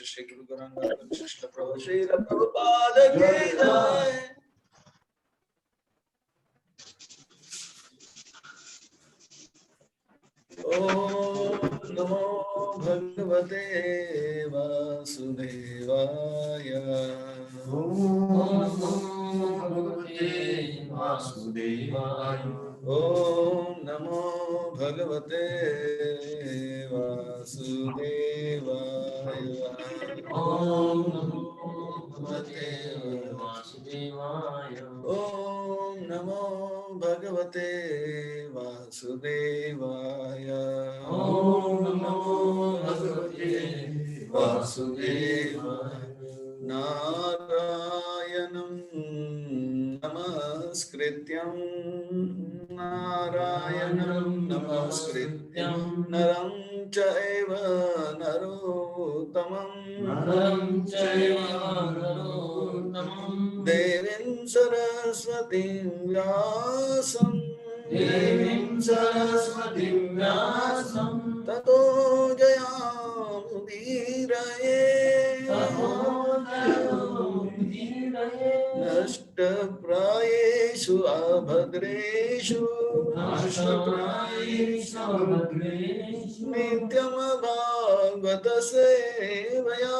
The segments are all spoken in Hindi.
Shri Guru Gauranga Krishna Prabhu Shri Prabhupada ki jai. Om Namo Bhagavate Vasudevaya. Om Namo Bhagavate Vasudevaya. Om Namo Bhagavate Vasudevaya. Om Namo Bhagavate Vasudevaya. Om Namo Bhagavate Vasudevaya. Om Namo Bhagavate Vasudevaya. Narayanam Namaskrityam Narayanam Namaskrityam Naram Chaiva Narottamam Devim Saraswatim Vyasam Tato Jayamudiraye Nashtaprayeshu Abhadreshu Nityam Bhagavata Sevaya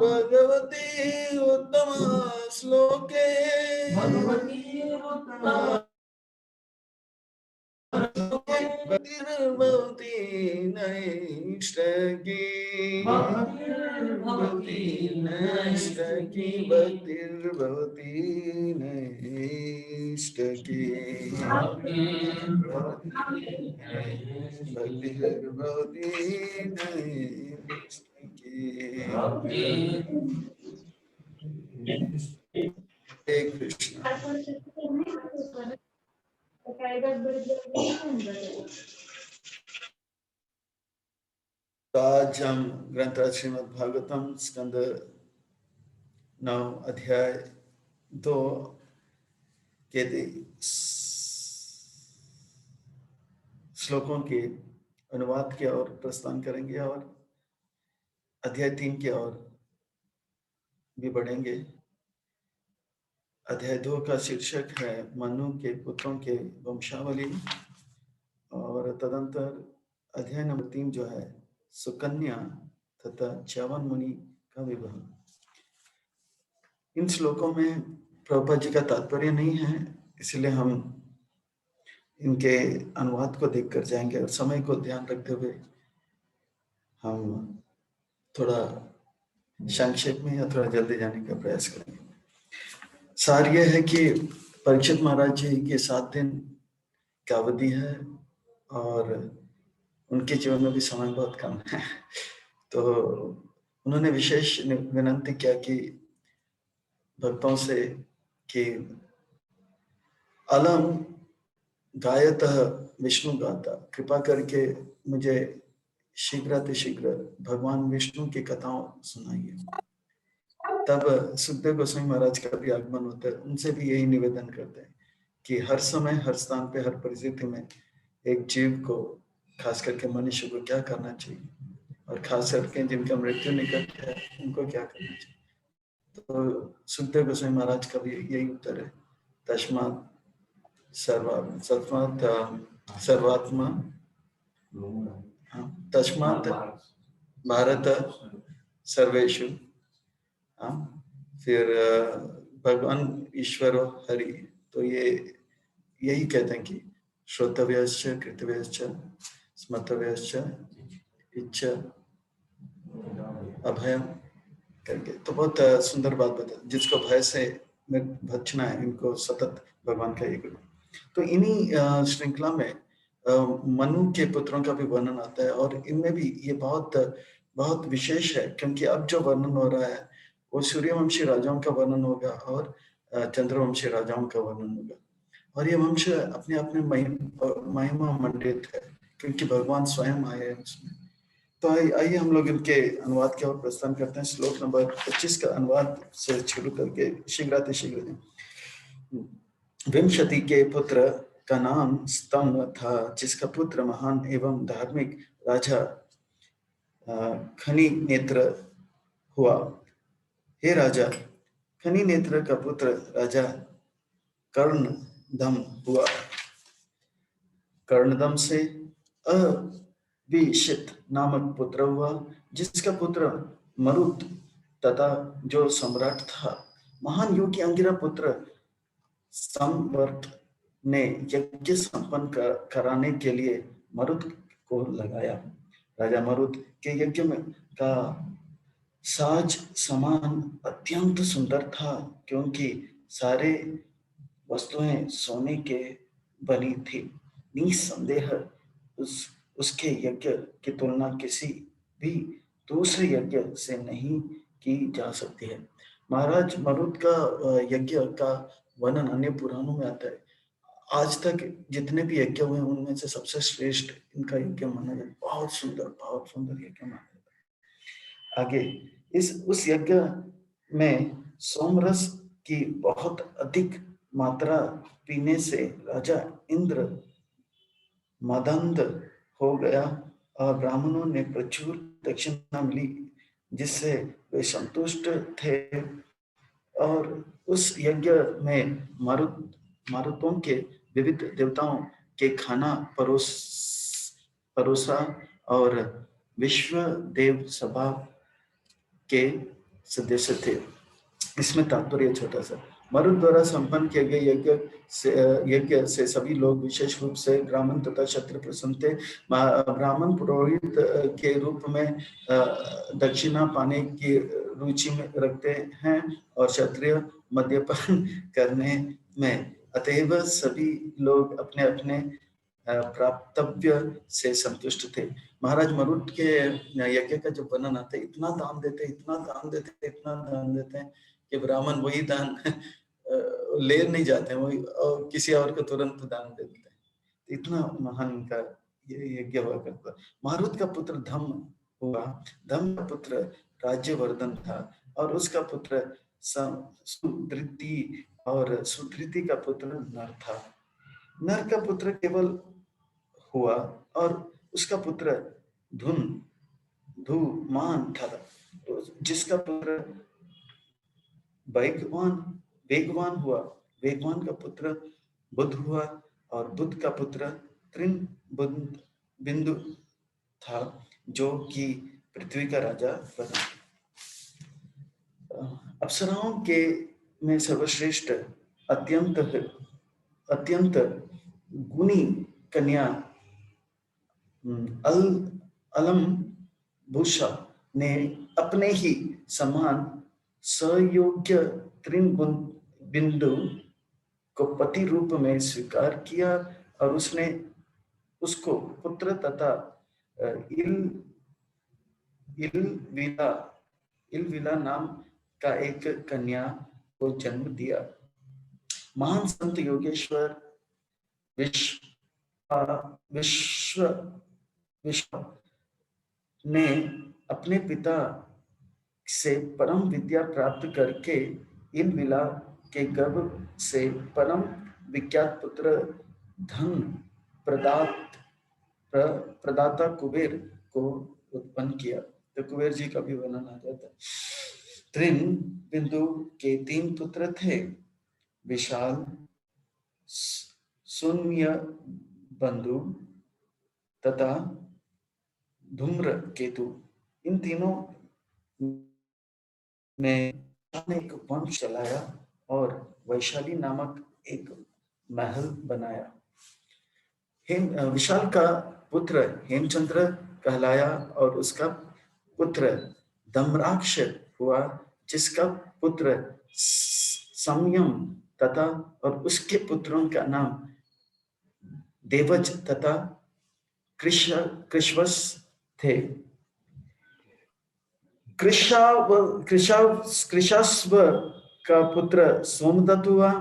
Bhagavati Uttama Sloke Bhakti Naishtaki Bhakti Naishtaki Bhaktir Bhakti Naishtaki Bhaktir Bhakti Naishtaki Hare Krishna. आज हम ग्रंथ श्रीमद् भागवतम स्कंद 9 अध्याय 2 के श्लोकों के अनुवाद की ओर प्रस्थान करेंगे और अध्याय 3 की ओर भी बढ़ेंगे। अध्याय 2 का शीर्षक है मनु के पुत्रों के वंशावली, और तदंतर अध्याय नंबर 3 जो है सुकन्या तथा च्यवन मुनि का विवाह। इन श्लोकों में प्रभुपाद जी का तात्पर्य नहीं है, इसलिए हम इनके अनुवाद को देखकर जाएंगे और समय को ध्यान रखते हुए हम थोड़ा संक्षेप में या थोड़ा जल्दी जाने का प्रयास करेंगे। सार यह है कि परीक्षित महाराज जी की 7 दिन की अवधि है और उनके जीवन में भी समय बहुत कम है, तो उन्होंने विशेष विनंती किया कि भक्तों से कि अलम गायतः विष्णु गाता, कृपा करके मुझे शीघ्र भगवान विष्णु की कथाओं सुनाइए। तब सुखदेव गोस्वामी महाराज का भी आगमन होता है, उनसे भी यही निवेदन करते हैं कि हर समय हर स्थान पे हर परिस्थिति में एक जीव को, खास करके मनुष्य को क्या करना चाहिए और खास करके जिनका मृत्यु निकट है उनको क्या करना चाहिए। तो सुखदेव गोस्वामी महाराज का भी यही उत्तर है, तस्मात् सर्वात्मा तस्मात् भारत सर्वेषु, फिर भगवान ईश्वर हरि, तो ये यही कहते हैं कि श्रोतव्यश्च कृतव्यश्च स्मर्तव्यश्च इच्छा अभयम करके, तो बहुत सुंदर बात बता, जिसको भय से बचना है इनको सतत भगवान का एक। तो इन्हीं श्रृंखला में मनु के पुत्रों का भी वर्णन आता है और इनमें भी ये बहुत बहुत विशेष है, क्योंकि अब जो वर्णन हो रहा है वो सूर्यवंशी राजाओं का वर्णन होगा और चंद्रवंशी राजाओं का वर्णन होगा, और ये वंश अपने अपने महिमा मंडित है क्योंकि भगवान स्वयं आए हैं उसमें। तो आइए हम लोग इनके अनुवाद के ओर प्रस्थान करते हैं। श्लोक नंबर 25 का अनुवाद से शुरू करके शीघ्र विंशति के पुत्र का नाम स्तंभ था, जिसका पुत्र महान एवं धार्मिक राजा खनी नेत्र हुआ। हे राजा, खनी नेत्र का पुत्र राजा कर्णदम हुआ। कर्णदम से अविशित नामक पुत्र हुआ, जिसका पुत्र मरुत तथा जो सम्राट था। महान योगी अंगिरा पुत्र संवर्त ने यज्ञ संपन्न कराने के लिए मरुत को लगाया। राजा मरुत के यज्ञ में का साज समान अत्यंत सुंदर था, क्योंकि सारे वस्तुएं सोने के बनी थी। निसंदेह उसके यज्ञ की तुलना किसी भी दूसरे यज्ञ से नहीं की जा सकती है। महाराज मरुत का यज्ञ का वर्णन अन्य पुराणों में आता है। आज तक जितने भी यज्ञ हुए उनमें से सबसे श्रेष्ठ इनका यज्ञ माना जाता है। बहुत सुंदर यज्ञ माना जाता है। आगे उस यज्ञ में सोमरस की बहुत अधिक मात्रा पीने से राजा इंद्र मदंध हो गया और ब्राह्मणों ने प्रचुर दक्षिणा मिली, जिससे वे संतुष्ट थे। और उस यज्ञ में मारुतों के विविध देवताओं के खाना परोसा और विश्व देव सभा के सदस्य थे। इसमें तात्पर्य छोटा सा, मरुत द्वारा संपन्न किए गए यज्ञ से सभी लोग, विशेष रूप से ब्राह्मण तथा क्षत्रिय प्रसन्न थे। ब्राह्मण पुरोहित के रूप में दक्षिणा पाने की रुचि में रखते हैं और क्षत्रिय मद्यपान करने में। अतएव सभी लोग अपने अपने प्राप्तव्य से संतुष्ट थे। महाराज मरुत के यज्ञ का जो वर्णन आता है, इतना दान देते हैं कि ब्राह्मण वही दान ले नहीं जाते हैं, वही और किसी और को तुरंत दान दे देते हैं। इतना महान इनका ये यज्ञ हुआ करता। मारुत का पुत्र धम्म हुआ। धम्म का पुत्र राज्यवर्धन था और उसका पुत्र सुधृति, और सुधृति का पुत्र नर था। नर का पुत्र केवल हुआ और उसका पुत्र धूमान था, जिसका पुत्र भगवान वेगवान हुआ, वेगवान का पुत्र बुद्ध हुआ, और बुद्ध का पुत्र त्रिन बिंदु था, जो कि पृथ्वी का राजा बना। अप्सराओं के में सर्वश्रेष्ठ अत्यंत अत्यंत गुणी कन्या अल अलम भूषा ने अपने ही समान सयोग्य त्रिन बिंदु को पति रूप में स्वीकार किया, और उसने उसको पुत्र तथा इल इलविला इलविला नाम का एक कन्या को जन्म दिया। महान संत योगेश्वर विश्व विश्व ने अपने पिता से परम विद्या प्राप्त करके इलविला के गर्भ से परम विख्यात पुत्र धन प्रदाता कुबेर को उत्पन्न किया। तो कुबेर जी का भी वर्णन आ जाता है। त्रिन बिंदु के 3 पुत्र थे, विशाल, शून्य बंधु तथा धूम्र केतु। इन तीनों ने एक वंश चलाया और वैशाली नामक एक महल बनाया। विशाल का पुत्र हेमचंद्र कहलाया, और उसका पुत्र धम्राक्ष हुआ, जिसका पुत्र संयम तथा, और उसके पुत्रों का नाम देवज तथा कृष्वस थे। कृशास्व का पुत्र सोमदत्त हुआ,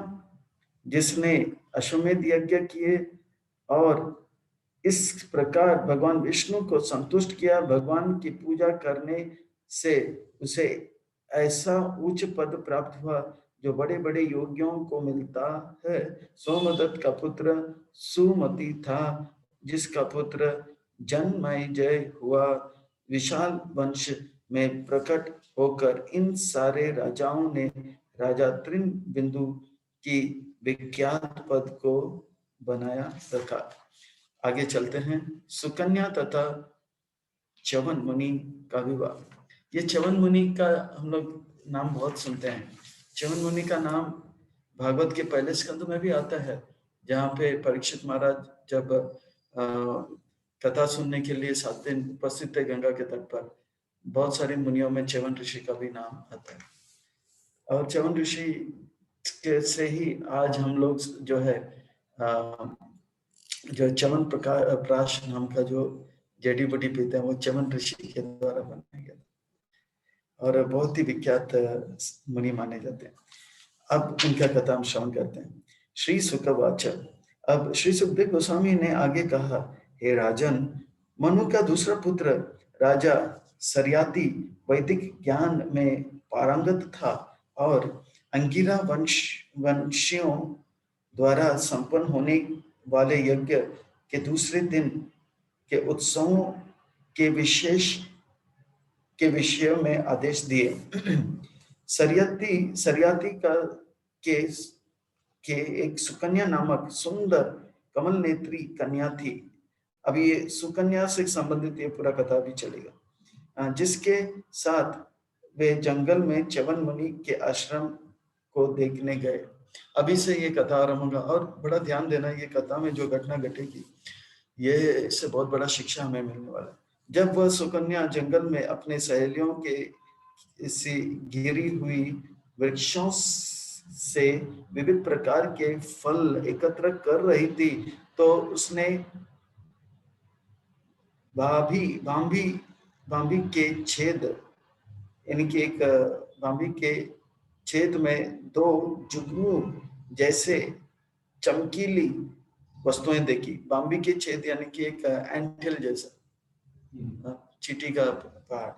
जिसने अश्वमेध यज्ञ किए और इस प्रकार भगवान विष्णु को संतुष्ट किया। भगवान की पूजा करने से उसे ऐसा उच्च पद प्राप्त हुआ जो बड़े बड़े योगियों को मिलता है। सोमदत्त का पुत्र सुमति था, जिसका पुत्र जन्मेजय हुआ। विशाल वंश में प्रकट होकर इन सारे राजाओं ने राजा त्रिन बिंदु की विख्यात पद को बनाया रखा। आगे चलते हैं। सुकन्या तथा च्यवन मुनि का विवाह। ये च्यवन मुनि का हम लोग नाम बहुत सुनते हैं। च्यवन मुनि का नाम भागवत के पहले स्कंद में भी आता है, जहाँ पे परीक्षित महाराज जब कथा सुनने के लिए 7 दिन उपस्थित थे गंगा के तट पर, बहुत सारे मुनियों में च्यवन ऋषि का भी नाम आता है। और च्यवन ऋषि के से ही आज हम लोग जो है जो च्यवन प्राश नाम का जो जड़ी बूटी पीते हैं, वो च्यवन ऋषि के द्वारा बनाया गया और बहुत ही विख्यात मुनि माने जाते हैं। अब इनका कथा हम श्रवण करते हैं। श्री सुकवाच। अब श्री सुखदेव गोस्वामी ने आगे कहा, हे राजन, मनु का दूसरा पुत्र राजा सरयाती वैदिक ज्ञान में पारंगत था और अंगिरा वंशियों द्वारा संपन्न होने वाले यज्ञ के दूसरे दिन के उत्सवों के विषय में आदेश दिए। सरयाती का के एक सुकन्या नामक सुंदर कमल नेत्री कन्या थी। अब ये सुकन्या से संबंधित ये पूरा कथा भी चलेगा, जिसके साथ वे जंगल में च्यवन मुनि के आश्रम को देखने गए। अभी से ये कथा आरंभ होगा और बड़ा ध्यान देना, ये कथा में जो घटना घटेगी ये इससे बहुत बड़ा शिक्षा हमें मिलने वाला है। जब वह सुकन्या जंगल में अपने सहेलियों के इसी गिरी हुई वृक्षों से विविध प्रकार के फल एकत्र कर रही थी, तो उसने भांभी के छेद, यानी कि एक भांभी के छेद में 2 जुगनू जैसे चमकीली वस्तुएं देखी। भांभी के छेद यानी कि एक एंटल जैसा, चींटी का पहाड़,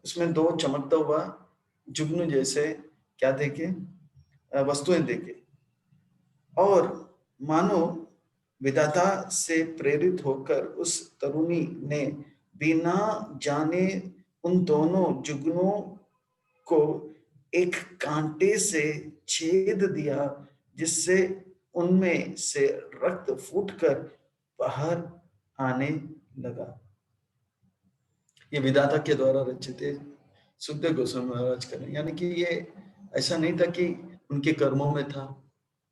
उसमें 2 चमकता हुआ जुगनू जैसे क्या देखे, वस्तुएं देखे, और मानो विधाता से प्रेरित होकर उस तरुणी ने बिना जाने उन दोनों जुगनों को एक कांटे से छेद दिया, जिससे उनमें से रक्त फूटकर बाहर आने लगा। ये विधाता के द्वारा रचित है, सुखदेव गोस्वामी महाराज का नहीं, यानी कि ये ऐसा नहीं था कि उनके कर्मों में था,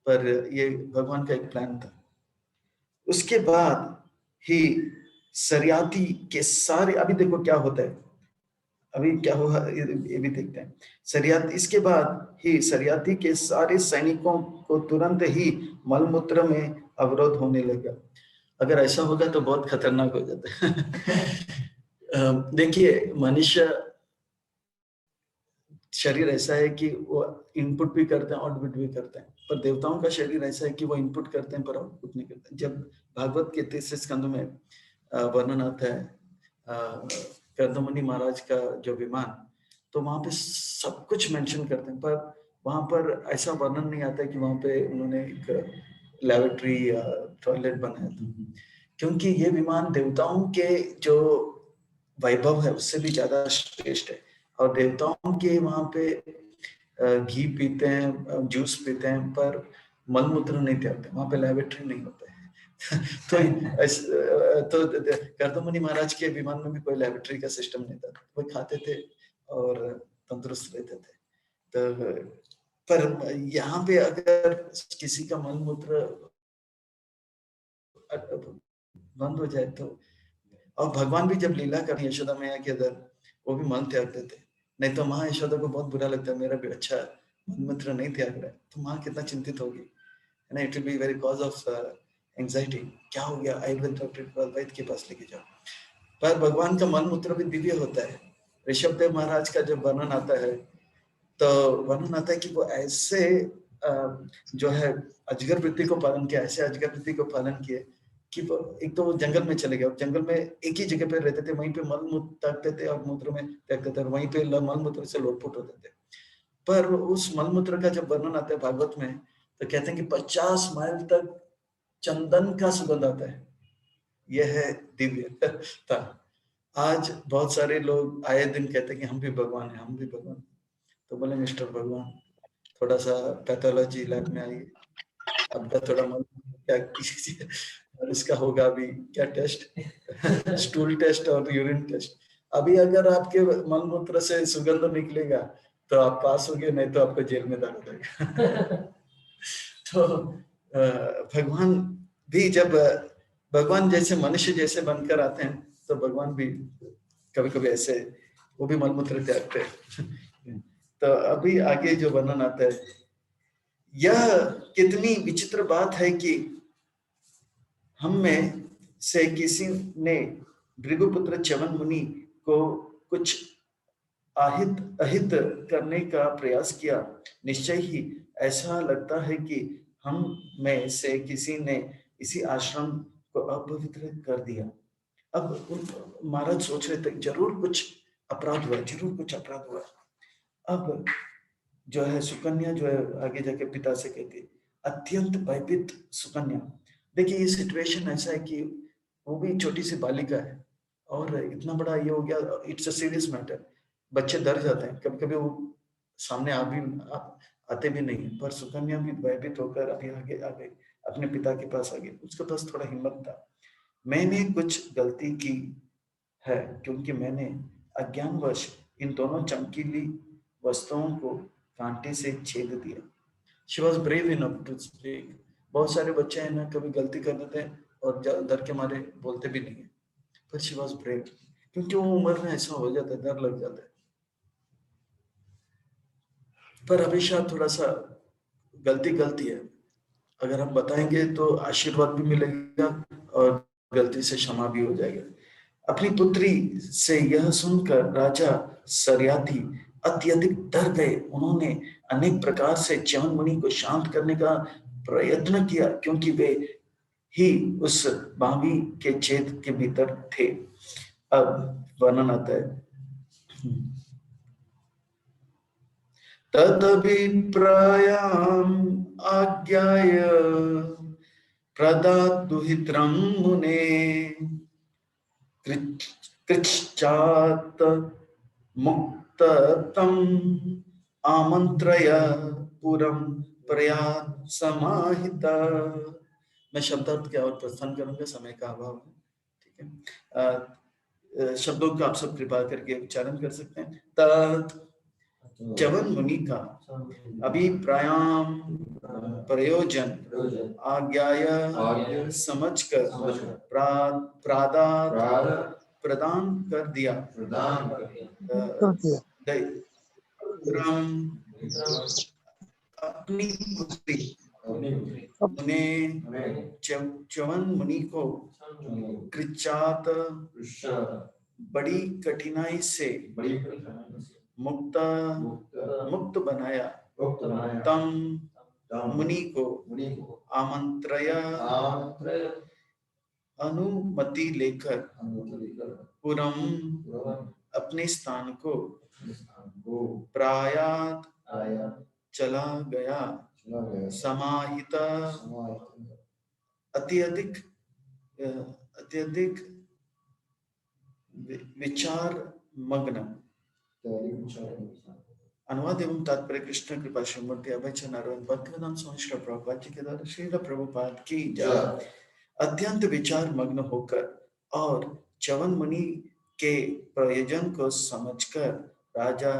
पर ये भगवान का एक प्लान था। उसके बाद ही सरियाती के सारे, अभी देखो क्या होता है, अभी क्या हुआ ये भी देखते हैं। सरियाती, इसके बाद ही सरियाती के सारे सैनिकों को तुरंत ही मलमूत्र में अवरोध होने लगा। अगर ऐसा होगा तो बहुत खतरनाक हो जाता है। देखिए, मनुष्य शरीर ऐसा है कि वो इनपुट भी करते हैं, आउटपुट भी करते हैं, पर देवताओं का शरीर ऐसा है कि वो इनपुट करते हैं पर आउटपुट नहीं करते हैं। जब भागवत के 33 स्कंद में वर्णन आता है कर्दमनी महाराज का जो विमान, तो वहां पे सब कुछ मेंशन करते हैं, पर वहां पर ऐसा वर्णन नहीं आता है कि वहां पे उन्होंने एक लैबोरेटरी या टॉयलेट बनाया था, क्योंकि ये विमान देवताओं के जो वैभव है उससे भी ज्यादा श्रेष्ठ है। और देवताओं के वहां पे घी पीते हैं, जूस पीते हैं, पर मलमूत्र नहीं त्यागते, वहां पे लैबोरेटरी नहीं होता है। तो कर्दमनी महाराज के विमान में भी कोई लैबोरेटरी का सिस्टम नहीं था, वो खाते थे और तंदुरुस्त रहते थे। तो पर यहाँ पे अगर किसी का मलमूत्र बंद हो जाए तो, और भगवान भी जब लीला कर यशोदा मैया के अंदर, वो भी मल त्यागते थे। नहीं तो माँ यशोदा को बहुत बुरा लगता है, मेरा भी अच्छा मलमूत्र नहीं त्याग रहा है, तो माँ कितना चिंतित होगी, है ना। It will be very cause of anxiety, क्या हो गया, आयुर्वेद डॉक्टर वैद्य के पास लेके जाओ। पर भगवान का मलमूत्र भी दिव्य होता है। ऋषभदेव महाराज का जब वर्णन आता है, तो वर्णन आता है कि वो ऐसे जो है अजगर वृत्ति को पालन किया, ऐसे अजगर वृत्ति को पालन किए कि एक तो वो जंगल में चले गए, जंगल में एक ही जगह पे रहते थे, वहीं पे मल मूत्र त्यागते थे और मूत्र में त्यागते थे, और वहीं पे मल मूत्र से लोटपोट होते थे। पर उस मल मूत्र का जब वर्णन आता है भागवत में, तो कहते हैं कि 50 माइल तक चंदन का सुगंध आता है। यह है दिव्य था। आज बहुत सारे लोग आए दिन कहते हैं कि हम भी भगवान हैं, हम भी भगवान। तो बोले मिस्टर भगवान, थोड़ा सा पैथोलॉजी लैब में आइए, आपका थोड़ा मन क्या कीजिए, और इसका होगा अभी क्या टेस्ट, स्टूल टेस्ट और यूरिन टेस्ट। अभी अगर आपके मलमूत्र से सुगंध निकलेगा तो आप पास होगे, नहीं तो आपको जेल में डाल देगा। तो भगवान भी जब भगवान जैसे मनुष्य जैसे बनकर आते हैं, तो भगवान भी कभी कभी ऐसे वो भी मलमूत्र त्यागते हैं। तो अभी आगे जो वर्णन आता है, यह कितनी विचित्र बात है कि हम में से किसी ने भृगुपुत्र च्यवन मुनि को कुछ अहित करने का प्रयास किया। निश्चय ही ऐसा लगता है कि हम में से किसी ने इसी आश्रम को अपवित्र कर दिया। अब महाराज सोच रहे थे जरूर कुछ अपराध हुआ, जरूर कुछ अपराध हुआ। अब जो है सुकन्या जो है आगे जाके पिता से कहती है, अत्यंत भयभीत सुकन्या। देखिए ये सिचुएशन ऐसा है कि वो भी छोटी सी बालिका है और इतना बड़ा ये हो गया, इट्स अ सीरियस मैटर। बच्चे डर जाते हैं, कभी कभी वो सामने आते भी नहीं है, पर सुकन्या भी भयभीत होकर अभी आगे आ गई, अपने पिता के पास आ गई। उसके पास थोड़ा हिम्मत था। मैंने कुछ गलती की है, क्योंकि मैंने अज्ञानवश इन दोनों चमकीली वस्तुओं को कांटे से छेद दिया। She was brave enough to speak. बहुत सारे बच्चे हैं ना, कभी गलती कर देते हैं और डर के मारे बोलते भी नहीं है, पर she was brave, क्योंकि वो उम्र में ऐसा हो जाता है, डर लग जाता है। पर हमेशा थोड़ा सा गलती गलती है, अगर हम बताएंगे तो आशीर्वाद भी मिलेगा और गलती से क्षमा भी हो जाएगा। अपनी पुत्री से यह सुनकर राजा सरियाती अत्यधिक डर गए। उन्होंने अनेक प्रकार से च्यवन मुनि को शांत करने का प्रयत्न किया, क्योंकि वे ही उस बावी के छेद के भीतर थे। अब वर्णन आता है, तदभिप्रायाम् आज्ञाय प्रददुहित्रं मुने कृच्छ्रात् मुक्ततं आमंत्रय पुरम प्रयात समाहिता। मैं शब्दार्थ क्या और प्रस्थान करूंगा, समय का अभाव है, ठीक है। शब्दों का आप सब कृपा करके उच्चारण कर सकते हैं। तत् च्यवन मुनि का अभिप्रायाम प्रयोजन आज्ञाय समझकर प्रादात प्रदान कर दिया। अपनी पुत्री उन्हें च्यवन मुनि को कृच्छात बड़ी कठिनाई से मुक्त बनाया। तम मुनि को आमंत्रय अनुमति लेकर पुरम अपने स्थान को प्रायात चला गया। समाहित अत्यधिक विचार मग्न। अनुवाद एवं तात्पर्य कृष्ण कृपा श्रीमूर्ति अभय नारायण भक्तिवेदांत स्वामी श्री प्रभुपाद जी के द्वारा श्री प्रभुपाद की जय। अत्यंत विचार मग्न होकर और च्यवन मुनि के प्रयोजन को समझकर राजा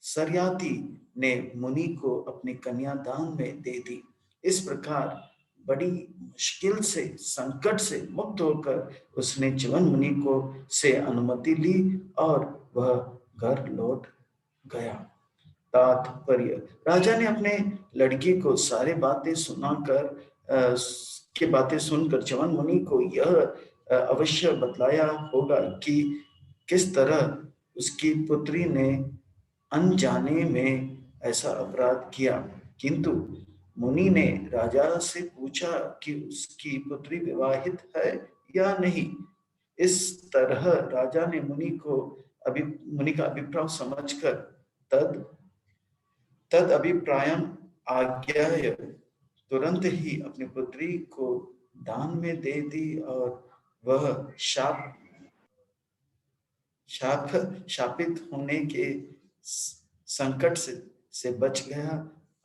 सरयाती ने मुनि को अपनी कन्या दान में दे दी। इस प्रकार बड़ी मुश्किल से संकट से मुक्त होकर उसने च्यवन मुनि को से अनुमति ली और वह घर लौट गया। तात्पर्य, राजा ने अपने लड़की को सारे बातें सुनकर च्यवन मुनि को यह अवश्य बतलाया होगा कि किस तरह उसकी पुत्री ने अनजाने में ऐसा अपराध किया। किंतु मुनि ने राजा से पूछा कि उसकी पुत्री विवाहित है या नहीं। इस तरह राजा ने मुनि का अभिप्राय समझकर तद अभिप्रायम आज्ञा तुरंत ही अपनी पुत्री को दान में दे दी और वह शापित होने के संकट से बच गया।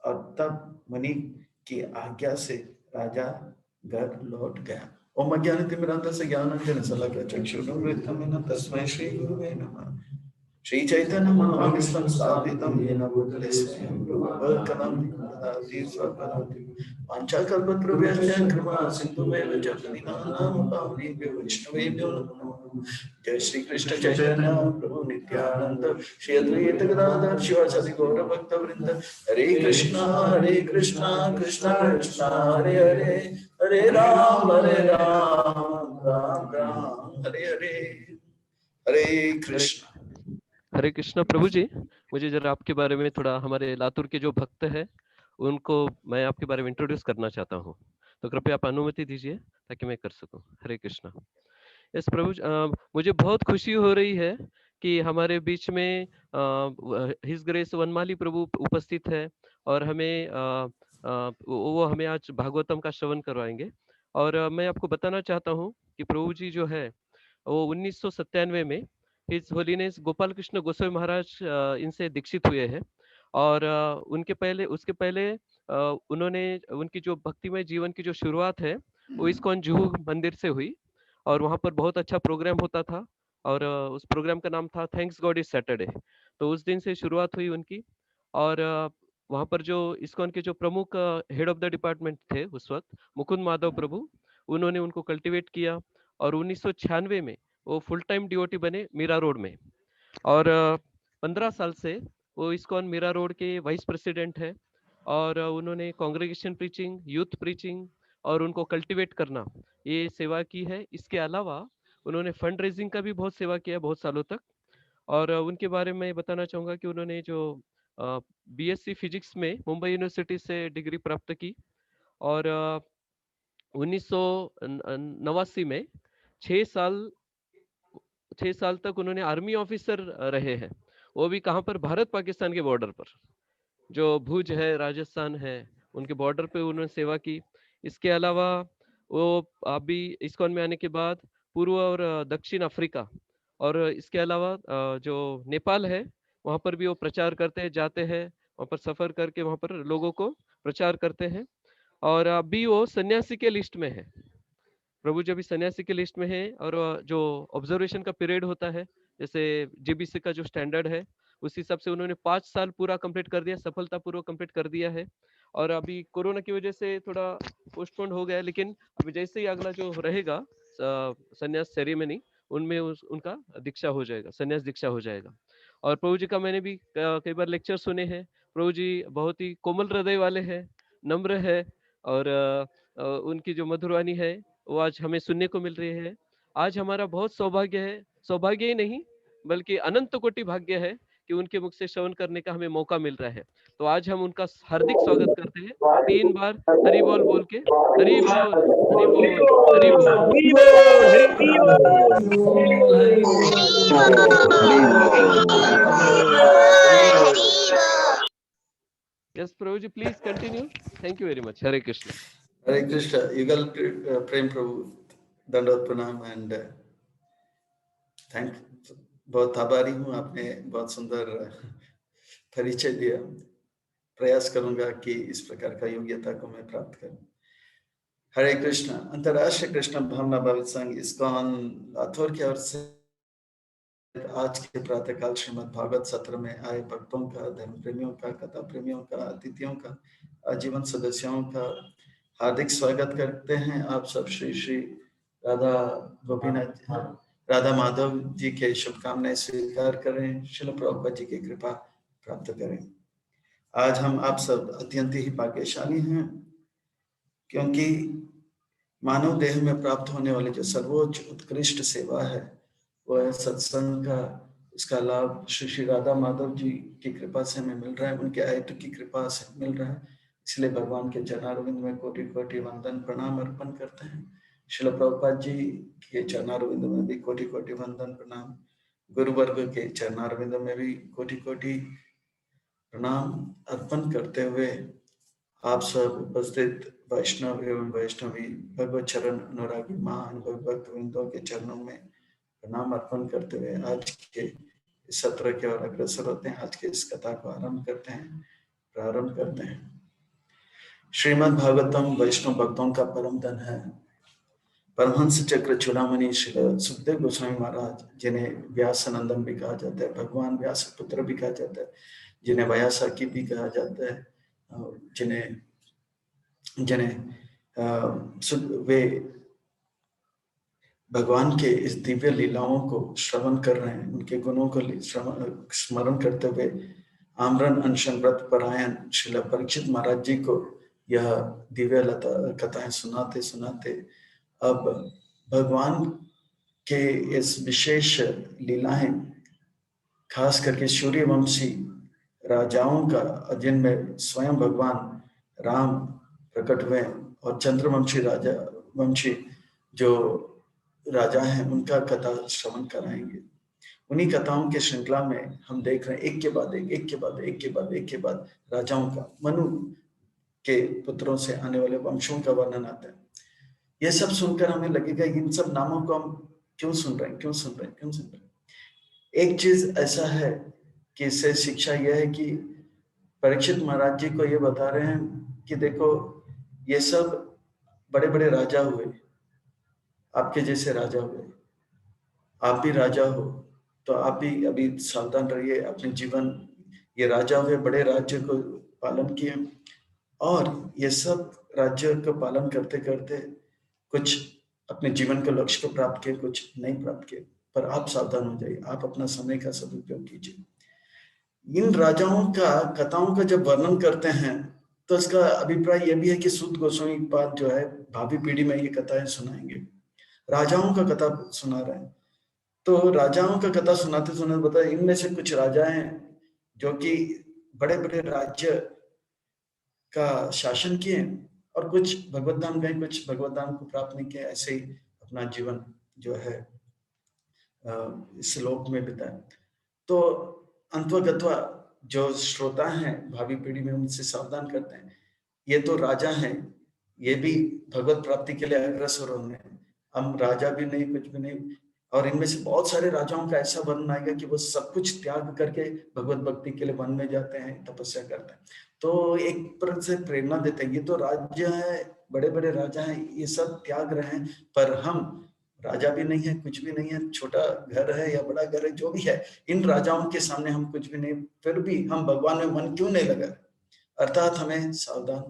और तब मुनि की आज्ञा से राजा घर लौट गया। ओम अज्ञानतिमिरान्धस्य ज्ञानाञ्जन शलाकया चक्षुरुन्मीलितं तस्मै श्री गुरुवे नमः। श्री चैतन्य मनोभीष्टं स्थापितं येन भूतले स्वयं रूपः कदा ददाति स्वपदाति वाञ्छाकल्पतरुभ्यश्च कृपा सिन्धुभ्यश्च च पतितानां पावनेभ्यो वैष्णवेभ्यो नमो नमः। जय श्री कृष्ण चैतन्य प्रभु नित्यानंद श्री अद्वैत गदाधर शिवासादि गौर भक्त वृंद। हरे कृष्णा कृष्ण कृष्ण हरे हरे, हरे राम राम राम हरे हरे। हरे कृष्ण। हरे कृष्णा प्रभु जी, मुझे जरा आपके बारे में थोड़ा, हमारे लातूर के जो भक्त हैं उनको मैं आपके बारे में इंट्रोड्यूस करना चाहता हूँ, तो कृपया आप अनुमति दीजिए ताकि मैं कर सकूं। हरे कृष्णा। यस प्रभु, मुझे बहुत खुशी हो रही है कि हमारे बीच में हिज ग्रेस वनमाली प्रभु उपस्थित है और हमें वो हमें आज भागवतम का श्रवण करवाएंगे। और मैं आपको बताना चाहता हूँ कि प्रभु जी जो है वो 1997 में हिज होलीनेस गोपाल कृष्ण गोस्वामी महाराज इनसे दीक्षित हुए हैं। और उसके पहले उन्होंने उनकी जो भक्तिमय जीवन की जो शुरुआत है वो इस्कॉन जुहू मंदिर से हुई और वहाँ पर बहुत अच्छा प्रोग्राम होता था और उस प्रोग्राम का नाम था थैंक्स गॉड इज सैटरडे। तो उस दिन से शुरुआत हुई उनकी। और वहाँ पर जो इस्कॉन के जो प्रमुख हेड ऑफ द डिपार्टमेंट थे उस वक्त, मुकुंद माधव प्रभु, उन्होंने उनको कल्टिवेट किया और 1996 में वो फुल टाइम डिवोटी बने मीरा रोड में। और 15 साल से वो इस्कॉन मीरा रोड के वाइस प्रेसिडेंट है और उन्होंने कांग्रेगेशन प्रीचिंग, यूथ प्रीचिंग और उनको कल्टीवेट करना, ये सेवा की है। इसके अलावा उन्होंने फंड रेजिंग का भी बहुत सेवा किया बहुत सालों तक। और उनके बारे में बताना चाहूँगा कि उन्होंने जो बीएससी फिजिक्स में मुंबई यूनिवर्सिटी से डिग्री प्राप्त की और 1989 में 6 साल तक उन्होंने आर्मी ऑफिसर रहे हैं। वो भी कहाँ पर? भारत पाकिस्तान के बॉर्डर पर, जो भुज है राजस्थान है, उनके बॉर्डर पे उन्होंने सेवा की। इसके अलावा वो अभी इस्कॉन में आने के बाद पूर्व और दक्षिण अफ्रीका और इसके अलावा जो नेपाल है, वहाँ पर भी वो प्रचार करते जाते हैं, वहाँ पर सफर करके वहाँ पर लोगों को प्रचार करते हैं। और अभी वो सन्यासी के लिस्ट में है। प्रभु जी अभी सन्यासी के लिस्ट में है। और जो ऑब्जर्वेशन का पीरियड होता है, जैसे जीबीसी का जो स्टैंडर्ड है, उस हिसाब से उन्होंने 5 साल पूरा कंप्लीट कर दिया, सफलतापूर्वक कंप्लीट कर दिया है। और अभी कोरोना की वजह से थोड़ा पोस्टपोन हो गया है, लेकिन अभी जैसे ही अगला जो रहेगा संन्यास सेरेमनी, उनमें उनका दीक्षा हो जाएगा, संन्यास दीक्षा हो जाएगा। और प्रभु जी का मैंने भी कई बार लेक्चर सुने हैं। प्रभु जी बहुत ही कोमल हृदय वाले हैं, नम्र है। और उनकी जो मधुरवाणी है वो आज हमें सुनने को मिल रही है। आज हमारा बहुत सौभाग्य है, सौभाग्य ही नहीं बल्कि अनंत कोटि भाग्य है कि उनके मुख से श्रवण करने का हमें मौका मिल रहा है। तो आज हम उनका हार्दिक स्वागत करते हैं 3 बार हरि बोल बोल के। हरि बोल, हरि बोल, हरि बोल। हरि बोल, हरि यस प्रभु जी, please continue. Thank you very much. Hare Krishna. Hare Krishna. Yugal Prem प्रभु, दंडवत प्रणाम एंड थैंक, बहुत आभारी हूँ, आपने बहुत सुंदर परिचय दिया। प्रयास करूंगा कि इस प्रकार का योग्यता को मैं प्राप्त करूं। हरे कृष्ण। अंतर्राष्ट्रीय कृष्ण भावना भावित संघ इस्कॉन लातूर की ओर से आज के प्रातःकाल श्रीमद् भागवत सत्र में आए भक्तों का, धर्म प्रेमियों का, कथा प्रेमियों का, अतिथियों का, आजीवन सदस्यों का हार्दिक स्वागत करते हैं। आप सब श्री श्री राधा गोपीनाथ, राधा माधव जी के शुभकामनाएं स्वीकार करें, शिल प्रभुपाद जी की कृपा प्राप्त करें। आज हम आप सब अत्यंत ही भाग्यशाली हैं, क्योंकि मानव देह में प्राप्त होने वाली जो सर्वोच्च उत्कृष्ट सेवा है वो है सत्संग का। इसका लाभ श्री श्री राधा माधव जी की कृपा से हमें मिल रहा है, उनके आयतु की कृपा से मिल रहा है। इसलिए भगवान के चरणारविंद में कोटि कोटि वंदन प्रणाम अर्पण करते हैं। श्रील प्रभुपाद जी के चरणारविंद में भी कोटि कोटि वंदन प्रणाम, गुरु वर्ग के चरणारविंद में भी कोटि कोटि प्रणाम अर्पण करते हुए आप सब उपस्थित वैष्णव एवं वैष्णवी भगवत चरण अनुरागी महान भगवत वृंदों के चरणों में प्रणाम अर्पण करते हुए आज के इस सत्र की ओर अग्रसर होते हैं। आज के इस कथा को प्रारंभ करते हैं। श्रीमद् भागवतम वैष्णव भक्तों का परम धन है। परमहंस चक्र चूड़ामणि श्री सुखदेव गोस्वामी महाराज, जिन्हें व्यासनंदन भी कहा जाता है, भगवान व्यास पुत्र भी कहा जाता है, जिन्हें व्यासाकी भी कहा जाता है, जिन्हें वे भगवान के इस दिव्य लीलाओं को श्रवण कर रहे हैं, उनके गुणों को स्मरण करते हुए आमरण अनशन व्रत परायण श्रील परीक्षित महाराज जी को यह दिव्य कथाएं सुनाते सुनाते अब भगवान के इस विशेष लीलाएं, खास करके सूर्यवंशी राजाओं का, जिनमें स्वयं भगवान राम प्रकट हुए, और चंद्रवंशी वंशी जो राजा हैं उनका कथा श्रवण कराएंगे। उन्हीं कथाओं के श्रृंखला में हम देख रहे हैं एक के बाद एक राजाओं का, मनु के पुत्रों से आने वाले वंशों का वर्णन आता है। यह सब सुनकर हमें लगेगा इन सब नामों को हम क्यों सुन रहे हैं। एक चीज ऐसा है कि इससे शिक्षा यह है कि परीक्षित महाराज जी को ये बता रहे हैं कि देखो, ये सब बड़े बड़े राजा हुए, आपके जैसे राजा हुए, आप भी राजा हो, तो आप भी अभी सावधान रहिए अपने जीवन। ये राजा हुए, बड़े राज्य को पालन किए, और ये सब राज्य को पालन करते करते कुछ अपने जीवन के लक्ष्य को प्राप्त किए, कुछ नहीं प्राप्त किए। पर आप सावधान हो जाइए, आप अपना समय का सदुपयोग कीजिए। इन राजाओं का कथाओं का जब वर्णन करते हैं तो इसका अभिप्राय यह भी है कि सूत गोस्वामी पाद जो है भावी पीढ़ी में ये कथाएं सुनाएंगे, राजाओं का कथा सुना रहे हैं। तो राजाओं का कथा सुनाते सुनाते बताया, इनमें से कुछ राजा हैं जो कि बड़े बड़े राज्य का शासन किए, और कुछ भगवत धाम गए, कुछ भगवत धाम को प्राप्त नहीं किया, ऐसे ही अपना जीवन जो है इस लोक में बिताए। तो अंतवगत्वा जो श्रोता हैं भावी पीढ़ी में, उनसे सावधान करते हैं, ये तो राजा हैं, ये भी भगवत प्राप्ति के लिए अग्रसर होने हैं, हम राजा भी नहीं, कुछ भी नहीं, और इनमें से बहुत सारे राजाओं का ऐसा वर्णन आएगा कि वो सब कुछ त्याग करके भगवत भक्ति के लिए वन में जाते हैं, तपस्या करते हैं। तो एक तरह से प्रेरणा देते हैं, ये तो राज्य है, बड़े बड़े राजा हैं, ये सब त्याग रहे हैं, पर हम राजा भी नहीं है, कुछ भी नहीं है, छोटा घर है या बड़ा घर है, जो भी है, इन राजाओं के सामने हम कुछ भी नहीं, फिर भी हम भगवान में मन क्यों नहीं लगा, अर्थात हमें सावधान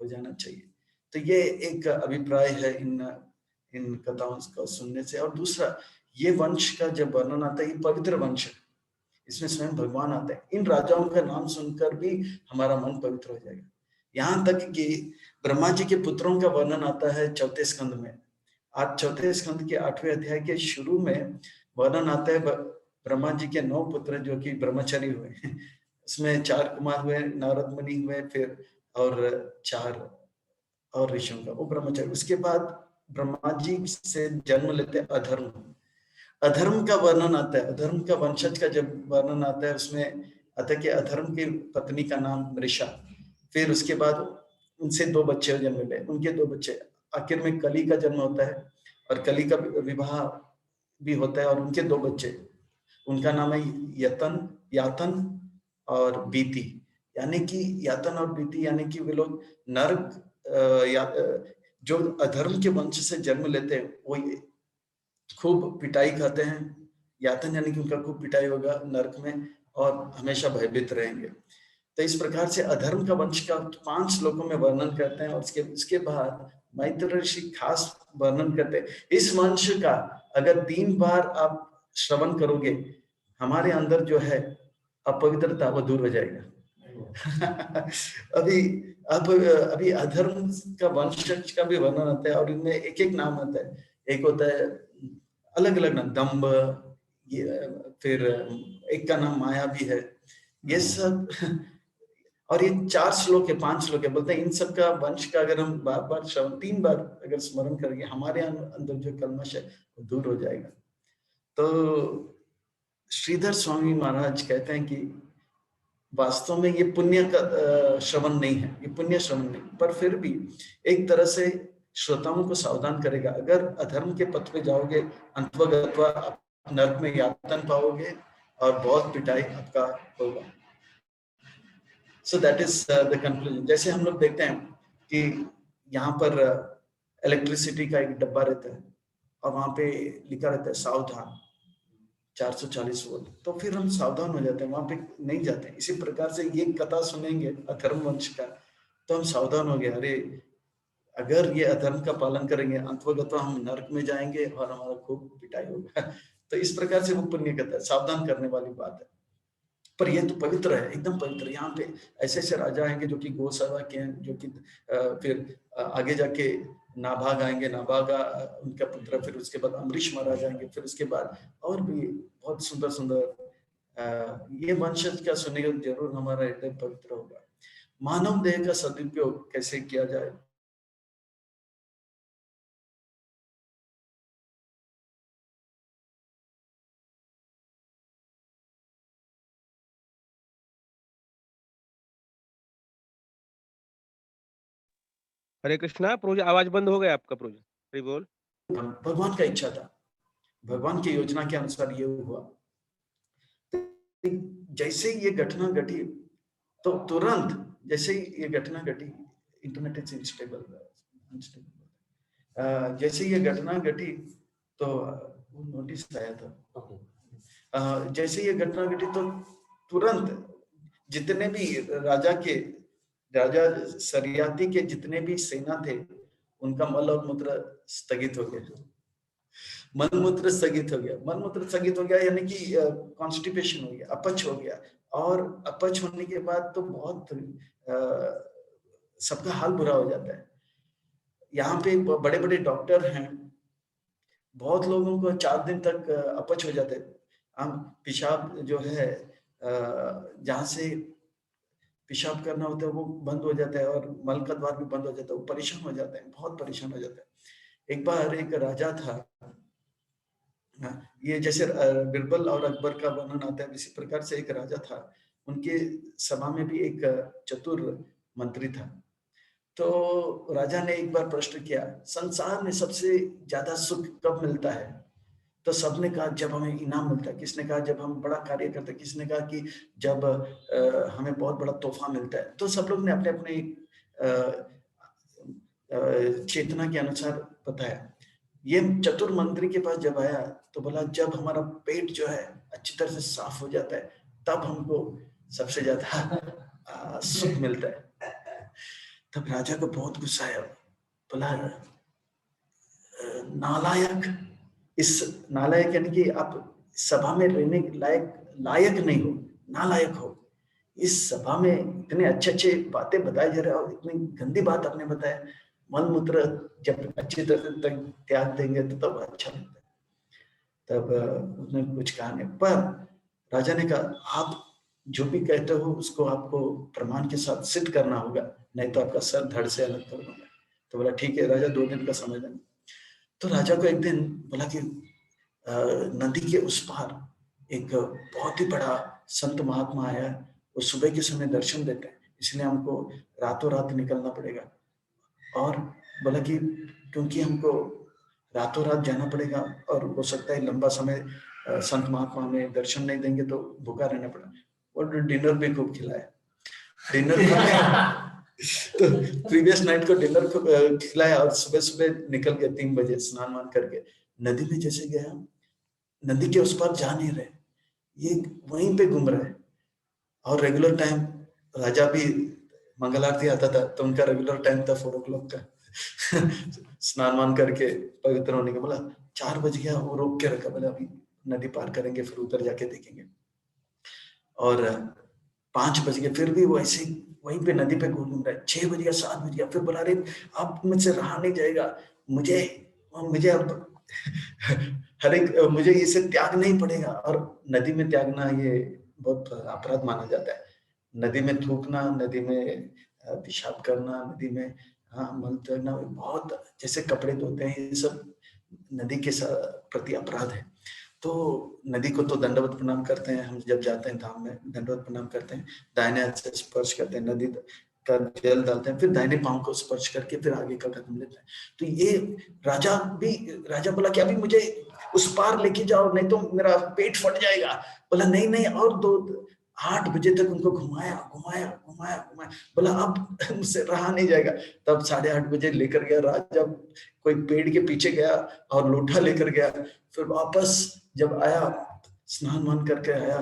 हो जाना चाहिए। तो ये एक अभिप्राय है इन कथाओं को सुनने से। और दूसरा, ये वंश का जब वर्णन आता है, ये पवित्र वंश है, इसमें स्वयं भगवान आते हैं, इन राजाओं का नाम सुनकर भी हमारा मन पवित्र हो जाएगा। यहाँ तक कि ब्रह्मा जी के पुत्रों का वर्णन आता है चौथे स्कंद में। आज चौथे स्कंद के 8वें अध्याय के शुरू में वर्णन आता है ब्रह्मा जी के 9 पुत्र जो कि ब्रह्मचारी हुए उसमें 4 कुमार हुए, नारद मुनि हुए, फिर और 4 और ऋषियों का, वो ब्रह्मचारी। उसके बाद ब्रह्मा जी से जन्म लेते अधर्म, अधर्म का वर्णन आता है, अधर्म का वंशज का जब वर्णन आता है, उसमें आता है कि अधर्म की पत्नी का नाम मृषा, फिर उसके बाद उनसे 2 बच्चे जन्म ले, उनके 2 बच्चे, आखिर में कली का जन्म होता है और कली का विवाह भी होता है और उनके 2 बच्चे, उनका नाम है यातन और बीती। यानी कि यातन और बीती यानी कि वे लोग नरक जो अधर्म के वंश से जन्म लेते हैं वो खूब पिटाई खाते हैं। यातन यानी कि उनका खूब पिटाई होगा नरक में और हमेशा भयभीत रहेंगे। तो इस प्रकार से अधर्म का वंश का 5 श्लोकों में वर्णन करते हैं और उसके बाद मैत्र ऋषि खास वर्णन करते हैं, इस वंश का अगर 3 बार आप श्रवण करोगे, हमारे अंदर जो है अपवित्रता वो दूर हो जाएगा। अभी अधर्म का वंश का भी वर्णन आता है और इनमें एक एक नाम आता है, एक होता है अलग अलग नाम, दम्भ, फिर एक का नाम माया भी है, ये सब। और ये 4 श्लोक है, 5 श्लोक है, बोलते हैं इन सब का वंश का अगर हम बार बार 3 बार अगर स्मरण करेंगे, हमारे अंदर जो कल्मश है वो दूर हो जाएगा। तो श्रीधर स्वामी महाराज कहते हैं कि वास्तव में ये पुण्य का श्रवण नहीं है, ये पुण्य श्रवण नहीं, पर फिर भी एक तरह से श्रोताओं को सावधान करेगा। अगर अधर्म के पथ पे जाओगे, अंतवगत्वा आप नरक में यातन पाओगे और बहुत पिटाई आपका होगा। So that is the conclusion. जैसे हम लोग देखते हैं कि यहाँ पर इलेक्ट्रिसिटी का एक डब्बा रहता है और वहां पे लिखा रहता है सावधान 440 वोल्ट, तो फिर हम सावधान हो जाते हैं, वहां पे नहीं जाते हैं। इसी प्रकार से ये कथा सुनेंगे अधर्म वंश का तो हम सावधान हो गए, अरे अगर ये अधर्म का पालन करेंगे अंतवगत हम नरक में जाएंगे और हमारा खूब पिटाई होगा। तो इस प्रकार से वो पुण्य कथा है, सावधान करने वाली बात है। पर ये तो पवित्र है, एकदम पवित्र। यहाँ पे ऐसे ऐसे राजा आएंगे जो कि गौसेवा के हैं, जो कि फिर आगे जाके नाभाग आएंगे, नाभागा उनका पुत्र, फिर उसके बाद अम्बरीश महाराज आएंगे, फिर उसके बाद और भी बहुत सुंदर सुंदर ये वंशज का सुनेगा जरूर हमारा हृदय पवित्र होगा। मानव देह का सदुपयोग कैसे किया जाए, हरे कृष्णा। प्रोज आवाज बंद हो गया आपका प्रोज, हरि बोल। भगवान का इच्छा था, भगवान की योजना के अनुसार ये हुआ। जैसे ये घटना घटी तो तुरंत जैसे ही ये घटना घटी, इंटरनेट इज अनस्टेबल, जैसे ये घटना घटी तो नोटिस आया था, जैसे ये घटना घटी तो तुरंत जितने भी राजा सरियाती के जितने भी सेना थे उनका मल और मूत्र स्थगित हो गया, मलमूत्र स्थगित हो गया। मलमूत्र स्थगित हो गया यानी कि कॉन्स्टिपेशन हो गया, अपच हो गया। और अपच होने के बाद तो बहुत सबका हाल बुरा हो जाता है। यहाँ पे बड़े बड़े डॉक्टर हैं, बहुत लोगों को 4 दिन तक अपच हो जाते हैं। हम पेशाब जो है जहाँ से पेशाब करना होता है वो बंद हो जाता है और मल का द्वार भी बंद हो जाता है, वो परेशान हो जाते हैं, बहुत परेशान हो जाता है। एक बार एक राजा था, ये जैसे बिरबल और अकबर का वर्णन आता है, इसी प्रकार से एक राजा था, उनके सभा में भी एक चतुर मंत्री था। तो राजा ने एक बार प्रश्न किया, संसार में सबसे ज्यादा सुख कब मिलता है? तो सबने कहा जब हमें इनाम मिलता है, किसने कहा जब हम बड़ा कार्य करते हैं, किसने कहा कि जब हमें बहुत बड़ा तोहफा मिलता है। तो सब लोग ने अपने अपने चेतना के अनुसार बताया। ये चतुर मंत्री के पास जब आया तो बोला जब हमारा पेट जो है अच्छी तरह से साफ हो जाता है तब हमको सबसे ज्यादा सुख मिलता है। तब राजा को बहुत गुस्सा आया, बोला नालायक, इस नालायक यानी कि आप सभा में रहने लायक नहीं हो, नालायक हो। इस सभा में इतने अच्छे अच्छे बातें बताई जा रहे और इतनी गंदी बात आपने बताया। मल मूत्र जब अच्छी तरह तक त्याग देंगे तो तब अच्छा लगता है। तब उसने कुछ कहा नहीं, पर राजा ने कहा आप जो भी कहते हो उसको आपको प्रमाण के साथ सिद्ध करना होगा, नहीं तो आपका सर धड़ से अलग कर दूंगा। तो बोला ठीक है राजा, 2 दिन का समय देना। तो राजा को एक दिन बोला कि नदी के उस पार एक बहुत ही बड़ा संत महात्मा आया है, वो सुबह के समय दर्शन देते हैं, इसलिए हमको रातों रात निकलना पड़ेगा। और बोला कि क्योंकि हमको रातों रात जाना पड़ेगा और हो सकता है लंबा समय संत महात्मा में दर्शन नहीं देंगे तो भूखा रहना पड़ा। और डिनर भी खूब खिलाया, डिनर तो प्रीवियस नाइट को डिनर खिलाया और सुबह सुबह निकल गए 3 बजे स्नान वान करके। नदी में जैसे गया, नदी के उस पार जा नहीं रहे, ये वहीं पे घूम रहे। और रेगुलर टाइम, राजा भी मंगल आरती आता था तो उनका रेगुलर टाइम था 4 o'clock का स्नान वान करके पवित्र होने का। बोला 4 बज गया, वो रोक के रखा, बोला अभी नदी पार करेंगे फिर उधर जाके देखेंगे। और 5 बज गए, फिर भी वो ऐसे वहीं पे नदी पे घूम रहा है। 6 बज गया, 7 बज गया, फिर बोला अरे अब मुझसे रहा नहीं जाएगा, मुझे अब हर एक मुझे इसे त्याग नहीं पड़ेगा। और नदी में त्यागना ये बहुत अपराध माना जाता है। नदी में थूकना, नदी में पेशाब करना, नदी में मल त्यागना, बहुत जैसे कपड़े धोते हैं, ये सब नदी के प्रति अपराध है। तो नदी को तो दंडवत प्रणाम करते हैं हम, जब जाते हैं धाम में दंडवत प्रणाम करते हैं, दाहिने हाथ से स्पर्श करते हैं, नदी का जल डालते हैं, फिर दाहिने पांव को स्पर्श करके फिर आगे का कदम लेते हैं। तो ये राजा बोला कि अभी मुझे उस पार लेके जाओ नहीं तो मेरा पेट फट जाएगा। बोला नहीं नहीं, और 8 बजे तक उनको घुमाया घुमाया घुमाया घुमाया। बोला अब मुझसे रहा नहीं जाएगा। तब 8:30 बजे लेकर गया राजा, कोई पेड़ के पीछे गया और लोटा लेकर गया। फिर वापस जब आया, स्नान मान करके आया,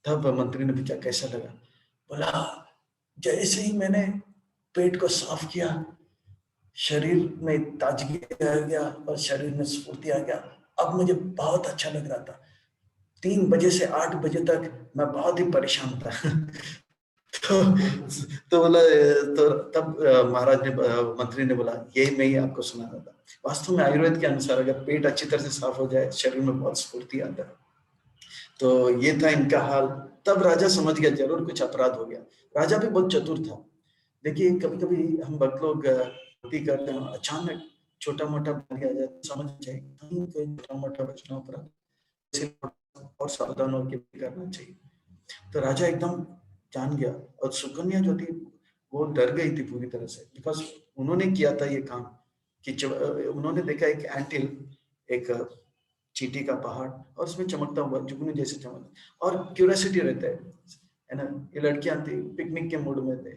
तब मंत्री ने पूछा कैसा लगा। बोला जैसे ही मैंने पेट को साफ किया, शरीर में ताजगी आ गया और शरीर में स्फूर्ति आ गया। अब मुझे बहुत अच्छा लग रहा था। 3 बजे से 8 बजे तक मैं बहुत ही परेशान था तो बोला, तो तब महाराज ने, मंत्री ने बोला यही मैं ही आपको सुना रहा था। वास्तव में आयुर्वेद के अनुसार अगर पेट अच्छी तरह से साफ हो जाए, शरीर में बहुत स्फूर्ति आता है। तो ये था इनका हाल। तब राजा समझ गया जरूर कुछ अपराध हो गया। राजा भी बहुत चतुर था। देखिए कभी कभी हम भक्त लोग गलती करते हैं, अचानक छोटा मोटा आ जाए, समझ चाहिए कहीं कोई छोटा मोटा बचना अपराध और सावधान होकर करना चाहिए। तो राजा एकदम जान गया। और सुकन्या जो थी वो डर गई थी पूरी तरह से, बिकॉज उन्होंने किया था ये काम कि उन्होंने देखा एक एंटिल, एक चींटी का पहाड़, और उसमें चमकता हुआ जुगनू जैसे चमक, और क्यूरियोसिटी रहता है ना। ये लड़कियां थी पिकनिक के मूड में थे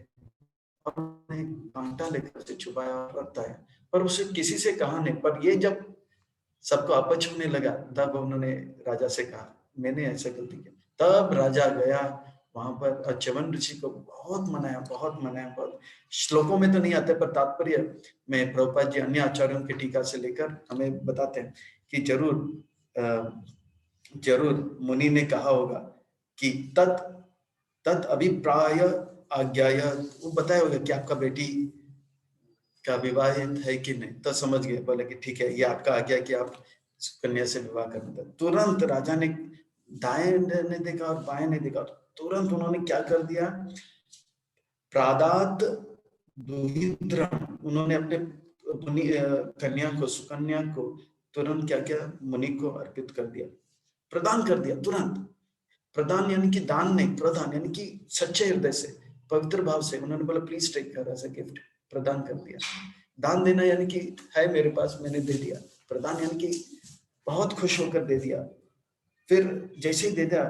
और उन्होंने कांटा लेकर उसे छुपाया और रखता है, पर उसे किसी से कहा नहीं। पर ये जब सबको अपच होने लगा तब उन्होंने राजा से कहा मैंने ऐसा गलती किया। तब राजा गया वहां पर और च्यवन ऋषि को बहुत मनाया, बहुत मनाया। बहुत श्लोकों में तो नहीं आते पर तात्पर्य में प्रभुपाद जी अन्य आचार्यों की टीका से लेकर हमें बताते हैं कि जरूर मुनि ने कहा होगा कि तत् अभिप्राय आज्ञाय, वो बताया होगा कि आपका बेटी का विवाहित है कि नहीं। तो समझ गए, बोले कि ठीक है ये आपका आज्ञा कि आप कन्या से विवाह करना था। तुरंत राजा ने दाएं ने देखा और बाएं ने देखा, तुरंत उन्होंने क्या कर दिया, प्रादात दुहिद्रम, उन्होंने अपने कन्या को, सुकन्या को तुरंत क्या किया, मुनि को अर्पित कर दिया, प्रदान कर दिया तुरंत। प्रदान यानी कि दान नहीं, प्रदान यानी कि सच्चे हृदय से, पवित्र भाव से। उन्होंने बोला प्लीज टेक कर एज अ गिफ्ट, प्रदान कर दिया। दान देना यानी कि है मेरे पास मैंने दे दिया, प्रदान यानी कि बहुत खुश होकर दे दिया। फिर जैसे ही दे दिया,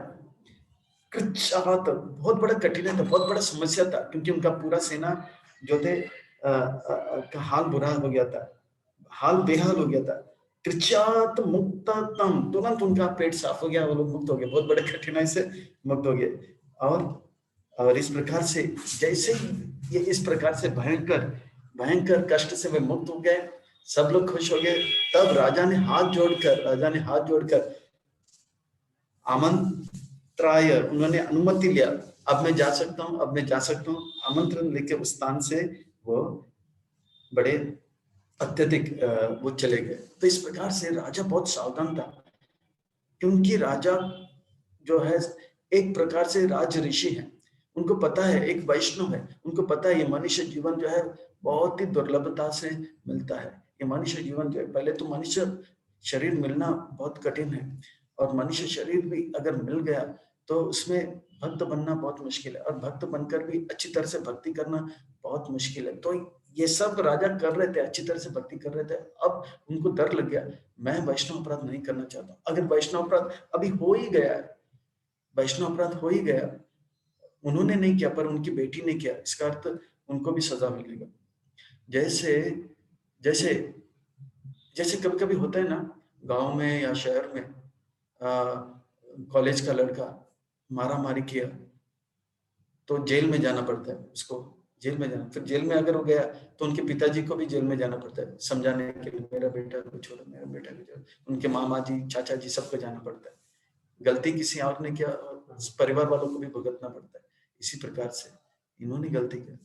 कृच्छात, बहुत बड़ा कठिन था, बहुत बड़ा समस्या था, क्योंकि उनका पूरा सेना जो थे का हाल बुरा हो गया था, हाल बेहाल हो गया था। कृच्छात मुक्तम, तुरंत उनका पेट साफ हो गया, वो लोग मुक्त हो गए, बहुत बड़े कठिनाई से मुक्त हो गए। और इस प्रकार से जैसे ही ये इस प्रकार से भयंकर भयंकर कष्ट से वे मुक्त हो गए, सब लोग खुश हो गए। तब राजा ने हाथ जोड़कर आमंत्राय, उन्होंने अनुमति लिया, अब मैं जा सकता हूँ, अब मैं जा सकता हूँ। आमंत्रण लेके उस स्थान से वो बड़े अत्यधिक वो चले गए। तो इस प्रकार से राजा बहुत सावधान था, क्योंकि राजा जो है एक प्रकार से राज ऋषि है, उनको पता है, एक वैष्णव है, उनको पता है ये मनुष्य जीवन जो है बहुत ही दुर्लभता से मिलता है। ये मनुष्य जीवन जो है, पहले तो मनुष्य शरीर मिलना बहुत कठिन है, और मनुष्य शरीर भी अगर मिल गया तो उसमें भक्त बनना बहुत मुश्किल है, और भक्त बनकर भी अच्छी तरह से भक्ति करना बहुत मुश्किल है। तो ये सब राजा कर रहे थे, अच्छी तरह से भक्ति कर रहे थे। अब उनको डर लग गया, मैं वैष्णव अपराध नहीं करना चाहता। अगर वैष्णव अपराध अभी हो ही गया है, वैष्णव अपराध हो ही गया, उन्होंने नहीं किया पर उनकी बेटी ने किया, इसका अर्थ उनको भी सजा मिलेगा। जैसे जैसे जैसे कभी कभी होता है ना, गांव में या शहर में कॉलेज का लड़का मारा मारी किया तो जेल में जाना पड़ता है उसको, जेल में जाना, फिर जेल में अगर हो गया तो उनके पिताजी को भी जेल में जाना पड़ता है समझाने के लिए, मेरा बेटा को छोड़ो, मेरा बेटा को छोड़ो। उनके मामा जी, चाचा जी, सबको जाना पड़ता है। गलती किसी और ने किया, परिवार वालों को भी भुगतना पड़ता है। इसी प्रकार से इन्होंने गलती की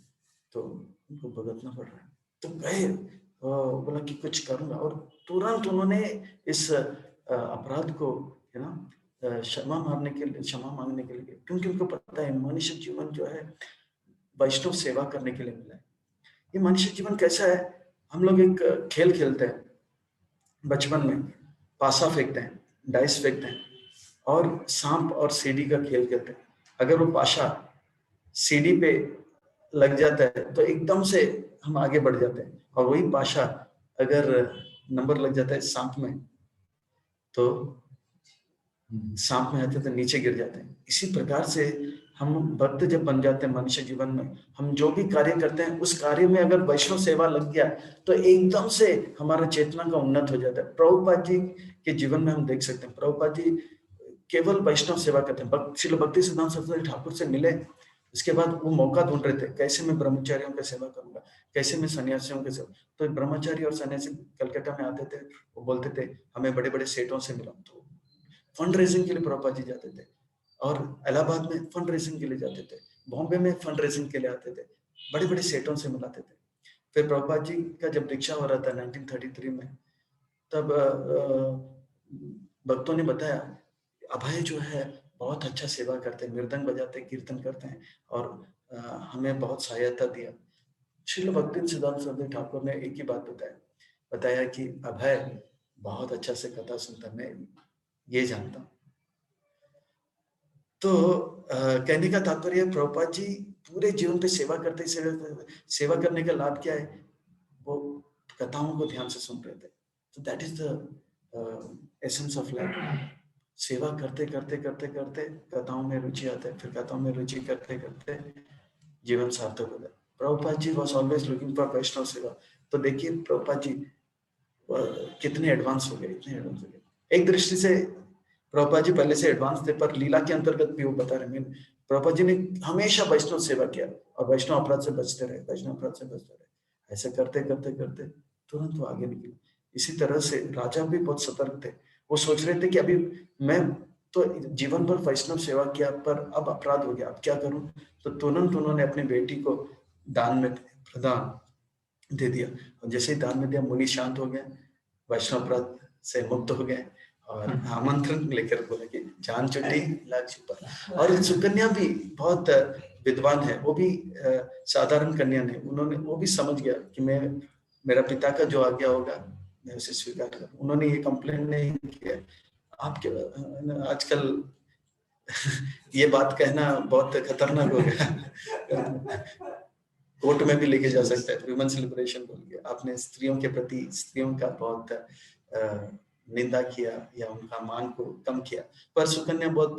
तो उनको भुगतना पड़ रहा है। तो गए, बोला कि कुछ करूंगा, और तुरंत उन्होंने इस अपराध को, है ना, क्षमा मांगने के लिए, क्योंकि उनको पता है मनुष्य जीवन जो है वैष्णव सेवा करने के लिए मिला है। ये मनुष्य जीवन कैसा है, हम लोग एक खेल खेलते हैं बचपन में, पासा फेंकते हैं, डाइस फेंकते हैं, और सांप और सीढ़ी का खेल खेलते हैं। अगर वो पाशा सीढ़ी पे लग जाता है तो एकदम से हम आगे बढ़ जाते हैं, और वही पाशा अगर नंबर लग जाता है सांप में तो सांप में आते तो नीचे गिर जाते हैं। इसी प्रकार से हम भक्त जब बन जाते हैं मनुष्य जीवन में, हम जो भी कार्य करते हैं उस कार्य में अगर वैष्णव सेवा लग गया तो एकदम से हमारा चेतना का उन्नत हो जाता है। प्रभुपाद जी के जीवन में हम देख सकते हैं, प्रभुपाद जी केवल वैष्णव सेवा करते हैं। श्रील भक्ति सिद्धांत सरस्वती ठाकुर से मिले, उसके बाद वो मौका ढूंढ रहे थे, कैसे मैं ब्रह्मचारियों की सेवा करूंगा, कैसे मैं सन्यासियों की सेवा। तो ब्रह्मचारी और सन्यासी कलकत्ता में आते थे, वो बोलते थे हमें बड़े बड़े सेठों से मिला, तो फंड रेजिंग के लिए प्रभुपाद जी जाते थे, और इलाहाबाद में फंड रेजिंग के लिए जाते थे, बॉम्बे में फंड रेजिंग के लिए आते थे, बड़े बड़े सेठों से मिलाते थे। फिर प्रभुपाद जी का जब दीक्षा हो रहा था 1933 में, तब भक्तों ने बताया अभय जो है बहुत अच्छा सेवा करते हैं, मृदंग बजाते, कीर्तन करते हैं, और हमें बहुत सहायता दिया। श्रील भक्ति सिद्धांत सरस्वती ठाकुर ने एक ही बात बताया कि अभय बहुत अच्छा से कथा सुनता, मैं ये जानता हूं। तो कहने का तात्पर्य प्रभुपाद जी पूरे जीवन पे सेवा सेवा करने का लाभ क्या है, वो कथाओं को ध्यान से सुन रहे थे। तो that is the essence of life. सेवा करते करते करते करते कथाओं में रुचि आता है, फिर कथाओं में रुचि करते करते जीवन सार्थक होता है। Prabhupada ji was always looking for वैष्णव सेवा। तो देखिए प्रभुपाद जी कितने एडवांस हो गए, इतने एडवांस हो गए। एक दृष्टि से प्रभुपाद जी पहले से एडवांस थे, पर लीला के अंतर्गत भी वो बता रहे हैं, प्रभुपाद जी ने हमेशा वैष्णव सेवा किया और वैष्णव अपराध से बचते रहे, वैष्णव अपराध से बचते रहे। ऐसे करते करते करते तुरंत वो आगे निकले। इसी तरह से राजा भी बहुत सतर्क थे, वो सोच रहे थे कि अभी मैं तो जीवन भर वैष्णव सेवा किया, पर अब अपराध हो गया, अब क्या करूं। तो तुरंत उन्होंने अपनी बेटी को दान में प्रदान दे दिया, और जैसे ही दान में दिया मुनि शांत हो गए, वैष्णव अपराध से मुक्त हो गए, और आमंत्रण लेकर बोले कि जान छुट्टी लाख छुपा। और सुकन्या भी बहुत विद्वान है, वो भी साधारण कन्या नहीं, उन्होंने वो भी समझ गया कि मैं मेरा पिता का जो आज्ञा होगा मैं उसे स्वीकार करूं। उन्होंने ये कंप्लेन नहीं किया। आपके आजकल ये बात कहना बहुत खतरनाक हो गया, कोर्ट में भी लेके जा सकता है, वुमेन्स लिबरेशन बोल के। आपने स्त्रियों के प्रति, स्त्रियों का बहुत निंदा किया या उनका मान को कम किया। पर सुकन्या बहुत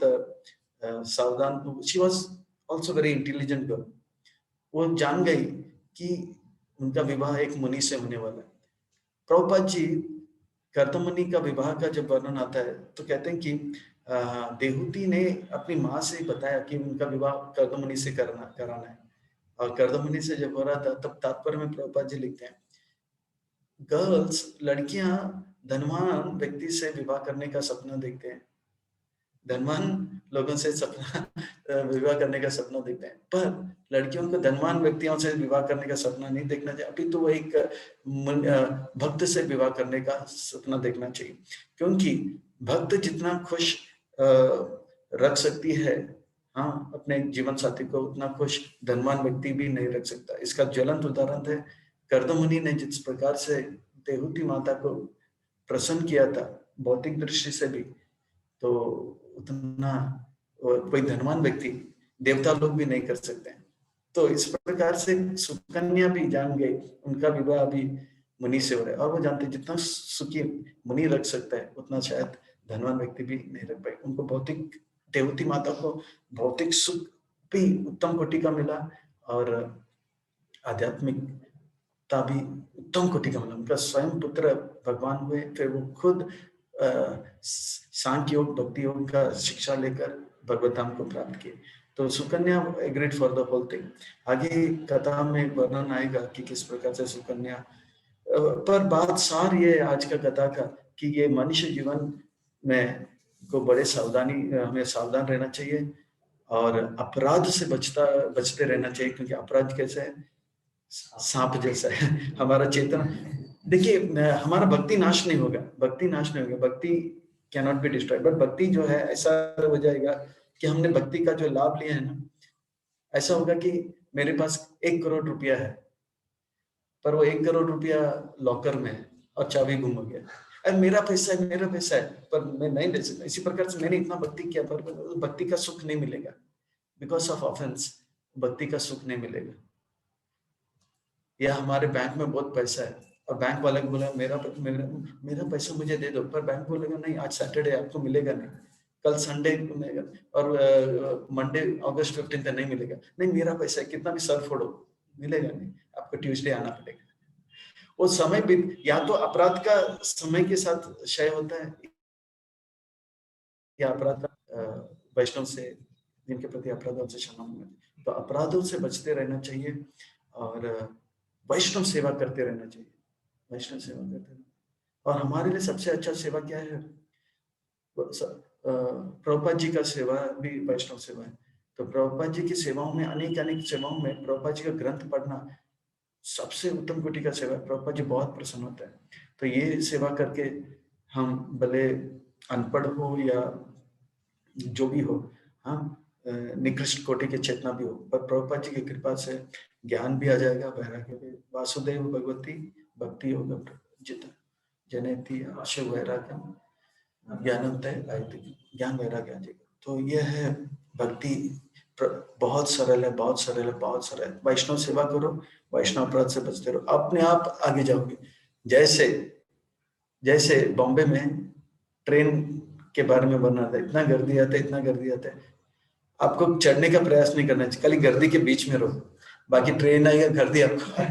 सावधान, she was also very intelligent girl. वो जान गई कि उनका विवाह एक मुनि से होने वाला है। प्रभुपाद जी कर्दमनी का विवाह का जब वर्णन आता है तो कहते हैं कि देहूती ने अपनी माँ से बताया कि उनका विवाह कर्दमनी से कराना है, और कर्दमनी से जब हो रहा था तब तात्पर्य में प्रभुपाद जी लिखते हैं, गर्ल्स, लड़कियां धनवान व्यक्ति से विवाह करने का सपना देखते हैं, धनवान लोगों से सपना विवाह करने का सपना देखते हैं, पर लड़कियों को धनवान व्यक्तियों से विवाह करने का सपना नहीं देखना चाहिए। अभी तो वो एक भक्त से विवाह करने का सपना देखना चाहिए, क्योंकि भक्त जितना खुश रख सकती है हाँ अपने जीवन साथी को, उतना खुश धनवान व्यक्ति भी नहीं रख सकता। इसका ज्वलंत उदाहरण है कर्दमुनि ने जिस प्रकार से देहूती माता को प्रसन्न किया था भौतिक दृष्टि से भी, तो उतना कोई धनवान व्यक्ति, देवता लोग भी नहीं कर सकते हैं। तो इस प्रकार से सुकन्या भी जान गई उनका विवाह अभी मुनि से हो रहा है, और वो जानते जितना सुखी मुनि रख सकता है उतना शायद धनवान व्यक्ति भी नहीं रख पाए। उनको भौतिक, देवती माता को भौतिक सुख भी उत्तम कोटि का मिला और आध्यात्मिकता भी उत्तम कोटि का मिला। उनका स्वयं पुत्र भगवान हुए, फिर वो खुद सांख्य योग, भक्ति योग का शिक्षा लेकर भगवत धाम को प्राप्त किए। तो Sukanya agreed for the whole thing. आगे कथा में वर्णन आएगा कि किस प्रकार से सुकन्या, पर बात सार ये आज का कथा का कि ये मनुष्य जीवन में को बड़े सावधानी, हमें सावधान रहना चाहिए और अपराध से बचते रहना चाहिए, क्योंकि अपराध कैसे है, सांप जैसा है। हमारा चेतन, देखिए हमारा भक्ति नाश नहीं होगा, भक्ति नाश नहीं होगा, भक्ति can not be destroyed, but भक्ति जो है ऐसा हो जाएगा कि हमने भक्ति का जो लाभ लिया है ना, ऐसा होगा कि मेरे पास 1 करोड़ रुपया है, पर वो 1 करोड़ रुपया लॉकर में है और चाबी गुम हो गया। अरे मेरा पैसा है, मेरा पैसा है, पर मैं नहीं दे सकता। इसी प्रकार से मैंने इतना भक्ति किया पर भक्ति का सुख नहीं मिलेगा, बिकॉज ऑफ ऑफेंस भक्ति का सुख नहीं मिलेगा। या हमारे बैंक में बहुत पैसा है और बैंक वाले को बोला मेरा पैसा मुझे दे दो, पर बैंक बोलेगा नहीं आज सैटरडे आपको मिलेगा नहीं, कल संडे मिलेगा, और मंडे अगस्त 15 तक नहीं मिलेगा। नहीं मेरा पैसा है, कितना भी सर फोड़ो मिलेगा नहीं, आपको ट्यूसडे आना पड़ेगा। वो समय भी या तो अपराध का समय के साथ क्षय होता है, या अपराध वैष्णव से जिनके प्रति अपराधों से क्षमा होना, तो अपराधों से बचते रहना चाहिए और वैष्णव सेवा करते रहना चाहिए, वैष्णव सेवा करते रहना। और हमारे लिए सबसे अच्छा सेवा क्या है? प्रभुपाद जी का सेवा भी वैष्णव सेवा है। तो प्रभुपाद जी की सेवाओं में, अनेक सेवाओं में प्रभुपाद जी का ग्रंथ पढ़ना सबसे उत्तम कोटि का सेवा है। प्रभुपाद जी बहुत प्रसन्न होता है। तो ये सेवा करके हम भले अनपढ़ हो या जो भी हो, हाँ निकृष्ट कोटि के चेतना भी हो, पर प्रभुपाद जी की कृपा से ज्ञान भी आ जाएगा, वैराग्य भी। वासुदेव भगवती भक्ति योग जित जनेति आशु वैराग्य ज्ञानंतय आयति, ज्ञान वैराग्य आ जाएगा। तो यह है भक्ति, बहुत सरल है, बहुत सरल है, बहुत सरल है। वैष्णव सेवा करो, वैष्णव अपराध से बचते रहो, अपने आप आगे जाओगे। जैसे बॉम्बे में ट्रेन के बारे में बना था, इतना गर्दी आता है, इतना गर्दी आता है, आपको चढ़ने का प्रयास नहीं करना चाहिए, खाली गर्दी के बीच में रहो, बाकी ट्रेन आएगा गर्दी आपको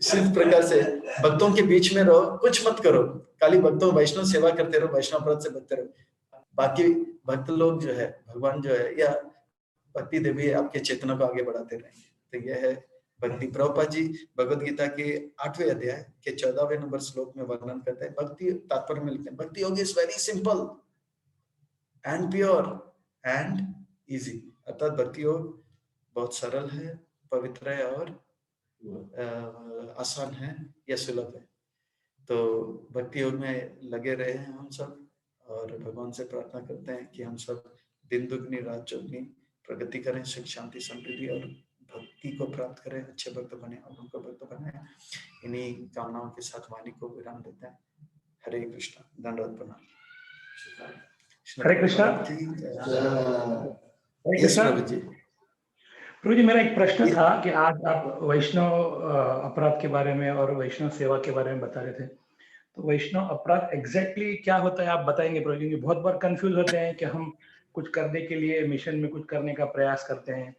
इसी प्रकार से भक्तों के बीच में रहो, कुछ मत करो, खाली भक्तों वैष्णव सेवा करते रहो, वैष्णव अपराध से बचते रहो। बाकी भक्त लोग जो है, भगवान जो है या भक्ति देवी आपके चेतना को आगे बढ़ाते रहेंगे। तो यह है भक्ति। प्रभुपाद जी भगवद गीता के 8वें अध्याय के 14वें नंबर श्लोक में वर्णन करते हैं, भक्ति तात्पर्य में लिखते हैं, भक्ति योग is very simple and pure and easy. अर्थात भक्ति योग बहुत सरल है, पवित्र है और आसान है या सुलभ है। तो भक्ति योग में लगे रहे हैं हम सब, और भगवान से प्रार्थना करते हैं कि हम सब दिन दुगनी रात चौगनी प्रगति करें, सुख शांति समृद्धि और भक्ति को प्राप्त करें, अच्छे भक्त बने और उनको भक्त बनाए। इन्हीं कामनाओं के साथ वाणी को विराम देते हैं। हरे कृष्णा, दंडवत प्रणाम। हरे कृष्णा। प्रभु जी। प्रभु जी, मेरा एक प्रश्न था कि आज आप वैष्णव अपराध के बारे में और वैष्णव सेवा के बारे में बता रहे थे, तो वैष्णव अपराध एग्जैक्टली क्या होता है आप बताएंगे प्रभु जी? क्योंकि बहुत बार कंफ्यूज होते हैं कि हम कुछ करने के लिए मिशन में कुछ करने का प्रयास करते हैं,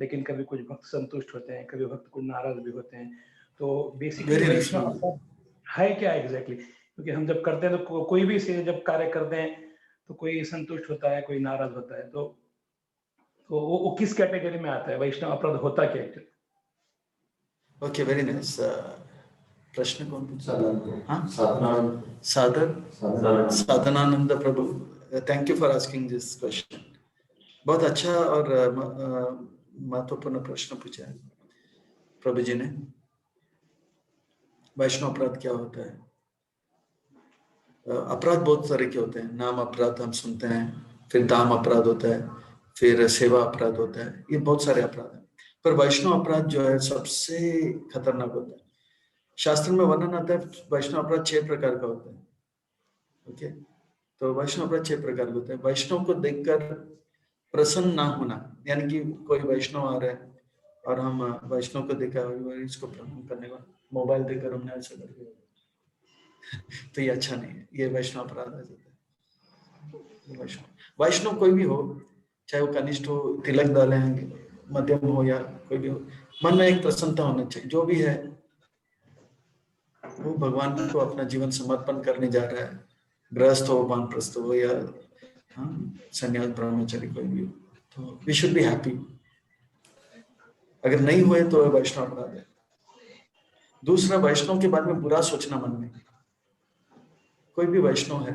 लेकिन कभी कुछ भक्त संतुष्ट होते हैं, कभी भक्त कुछ नाराज भी होते हैं। तो बेसिकली Very nice, वैष्णव Prabhu. अपराध है क्या एग्जैक्टली? क्योंकि हम जब करते हैं तो कोई भी से जब कार्य करते हैं तो कोई संतुष्ट होता है, कोई नाराज होता है, तो वो किस कैटेगरी में आता है? वैष्णव अपराध होता क्या एक्चुअली? Okay, very nice. प्रश्न कौन पूछा? हाँ, साधनानंद प्रभु. Thank you for asking this question. बहुत अच्छा और महत्वपूर्ण प्रश्न पूछा है प्रभु जी ने. वैष्णव अपराध क्या होता है? अपराध बहुत तरह के होते हैं. नाम अपराध हम सुनते हैं, फिर दाम अपराध होता है, फिर सेवा अपराध होता है. ये बहुत सारे अपराध हैं, पर वैष्णव अपराध जो है सबसे खतरनाक होता है. शास्त्र में वर्णन आता है वैष्णव अपराध 6 प्रकार का होता है. ओके, तो वैष्णव अपराध 6 प्रकार का होता है. वैष्णव को देखकर प्रसन्न ना होना, यानी कि कोई वैष्णव आ रहा है और हम वैष्णव को देखा इसको प्रणाम करने का मोबाइल देकर हमने ऐसा कर दिया, तो ये अच्छा नहीं है. ये वैष्णव अपराध आ जाता है. वैष्णव कोई भी हो, चाहे वो कनिष्ठ हो, तिलक डाले हैं, मध्यम हो या कोई भी हो, मन में एक प्रसन्नता होना चाहिए. जो भी है वो भगवान को अपना जीवन समर्पण करने जा रहा है. गृहस्थ हो, वानप्रस्थ हो या सन्यास ब्रह्मचारी कोई भी हो, तो वी शुड बी हैप्पी. अगर नहीं हुए तो वैष्णव अपराध है. दूसरा, वैष्णव के बारे में बुरा सोचना मन में. कोई भी वैष्णव है,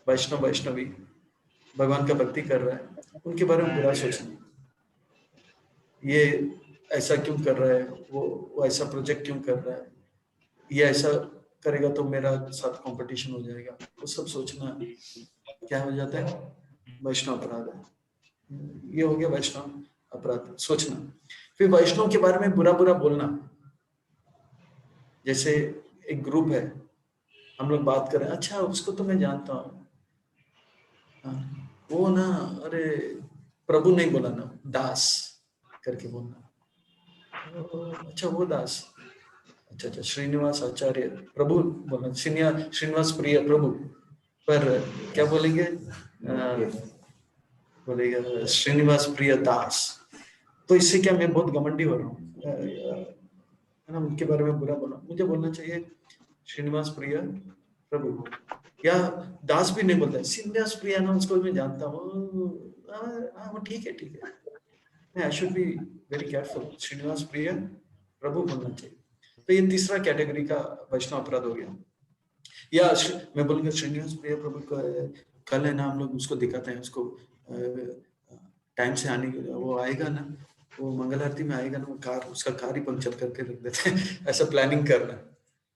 वैष्णव वैष्णवी भगवान का भक्ति कर रहा है, उनके बारे में बुरा सोचना. ये ऐसा क्यों कर रहा है, वो ऐसा प्रोजेक्ट क्यों कर रहा है, ये ऐसा करेगा तो मेरा साथ कंपटीशन हो जाएगा, वो सब सोचना क्या हो जाता है? वैष्णव अपराध है. ये हो गया वैष्णव अपराध, सोचना. फिर वैष्णव के बारे में बुरा बुरा बोलना. जैसे एक ग्रुप है, हम लोग बात करें, अच्छा उसको तो मैं जानता हूँ, वो ना, अरे प्रभु नहीं बोला ना, दास करके बोलना. अच्छा वो दास, अच्छा अच्छा श्रीनिवास आचार्य प्रभु बोलना, श्रीनिवास प्रिय प्रभु, पर क्या बोलेंगे? बोलेगा श्रीनिवास प्रिय दास. तो इससे क्या मैं बहुत घमंडी हो रहा हूँ, है ना? उनके बारे में बुरा बोला. मुझे बोलना चाहिए श्रीनिवास प्रिय प्रभु, या दास भी नहीं बोलता है, श्रीनिवास प्रिय ना, उसको मैं जानता हूँ, वो ठीक है ठीक है. I should be very careful. Srinivas प्रिय प्रभु बोलना चाहिए. तो ये तीसरा कैटेगरी का वैष्णव अपराध हो गया. या मैं बोलूंगा श्रीनिवास प्रिय प्रभु को कल है ना, हम लोग उसको दिखाते हैं, उसको टाइम से आने के, वो आएगा ना, वो मंगल आरती में आएगा ना, वो उसका कार ही पंक्चर करके रख देते हैं. ऐसा प्लानिंग करना,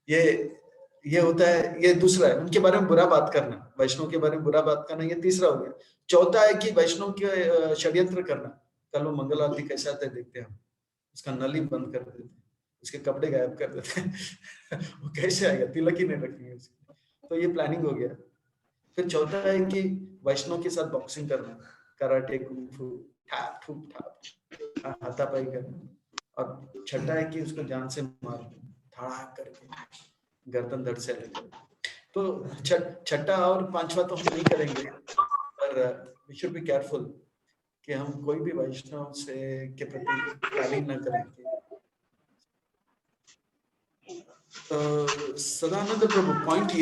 ये होता है. ये दूसरा है, उनके बारे में बुरा बात करना, वैष्णव के बारे में बुरा बात करना. ये तीसरा हो गया. चौथा है कि वैष्णव के षड्यंत्र करना. कल वो मंगल आरती कैसे आता है देखते हैं हम, उसका नल ही बंद कर देते हैं, उसके कपड़े गायब कर देते हैं. वो कैसे आएगा, तिलक ही नहीं रखेंगे उसके. तो ये प्लानिंग हो गया. फिर चौथा है कि वैष्णव के साथ बॉक्सिंग करना, कराटे, कुंफू, ठाप ठूप ठाप, हाथापाई करना. और छठा है कि उसको जान से मार धड़ाक करके, गर्दन धड़ से लेकर. तो छठा और पांचवा तो हम नहीं करेंगे, पर वी शुड बी केयरफुल कि हम कोई भी वैष्णव से के प्रति प्लानिंग ना करें. तो सदानंद प्रभु, पॉइंट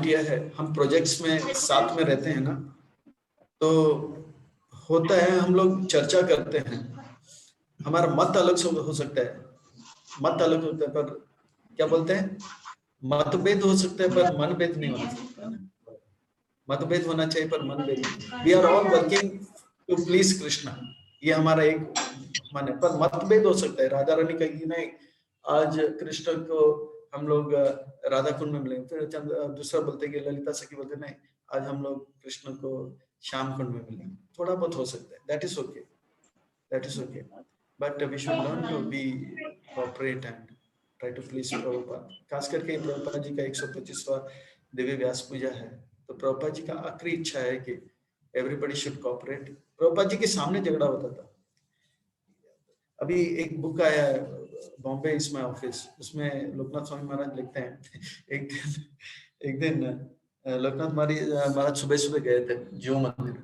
यह है हम प्रोजेक्ट्स में साथ में रहते हैं ना, तो होता है हम लोग चर्चा करते हैं, हमारा मत अलग हो सकता है, मत अलग होता है, पर क्या बोलते हैं, मतभेद हो सकता है पर मनभेद नहीं होना चाहिए. मतभेद होना चाहिए पर मनभेद. We are all working to please Krishna, ये हमारा एक मन है. पर मतभेद हो सकता है. राधा रानी कहेगी नहीं, आज कृष्ण को हम लोग राधा कुंड में मिलेंगे. फिर दूसरा बोलते कि ललिता सखी बोलते नहीं, आज हम लोग कृष्ण को श्याम कुंड में मिलेंगे. थोड़ा बहुत हो सकता है. That is okay, but we should learn to be cooperate and try to please Prabhupada. खास करके प्रभुपाद जी का 125वां दिव्य व्यास पूजा है, तो प्रभुपाद जी का आखिरी इच्छा है कि everybody should cooperate. Prabhupada ji के सामने झगड़ा होता था. अभी एक बुक आया है, बॉम्बे इज माय ऑफिस, उसमें लोकनाथ स्वामी महाराज लिखते हैं एक दिन लोकनाथ महाराज सुबह सुबह गए थे जियो मंदिर।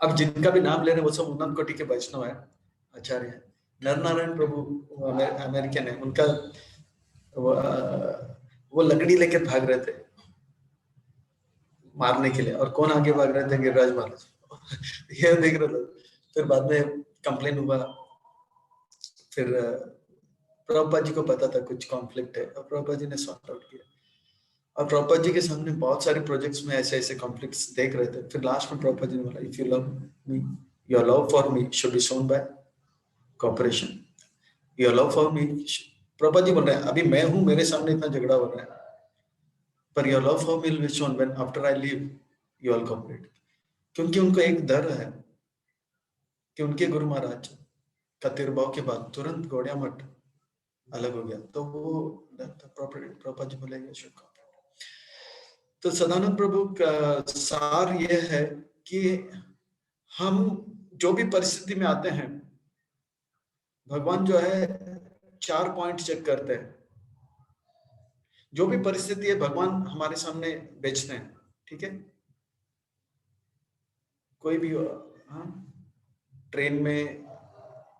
अब जिनका भी नाम ले रहे हैं वो सब उन्नत कोटि के वैष्णव है, आचार्य है। नर नारायण प्रभु अमेरिकन है, उनका वो लकड़ी लेके भाग रहे थे मारने के लिए, और कौन आगे भाग रहे थे? गिरिराज महाराज ये देख रहे थे। फिर बाद में कंप्लेन हुआ, फिर प्रभुपाद जी को पता था कुछ कॉन्फ्लिक्ट है, और प्रभुपाद जी ने सॉर्ट आउट किया। और प्रभुपाद जी के सामने बहुत सारे प्रोजेक्ट्स में ऐसे ऐसे कॉन्फ्लिक्ट्स देख रहे थे। फिर लास्ट में प्रभुपाद जी ने बोला, if you love me, your love for me should be shown by cooperation. Your love for me, Prabhupada ji बोल रहे हैं, अभी मैं हूं, मेरे सामने इतना झगड़ा हो रहा है, पर your love for me will be shown when after I leave you all cooperate. क्योंकि उनको एक डर है कि उनके गुरु महाराज का तिरुभाव के बाद तुरंत गौड़िया मठ अलग हो गया, तो वो प्रभुपाद जी बोलेंगे शुड कॉपरेट। तो सदानंद प्रभु का सार ये है कि हम जो भी परिस्थिति में आते हैं, भगवान जो है 4 पॉइंट चेक करते हैं। जो भी परिस्थिति है भगवान हमारे सामने बेचते हैं, ठीक है? कोई भी हाँ, ट्रेन में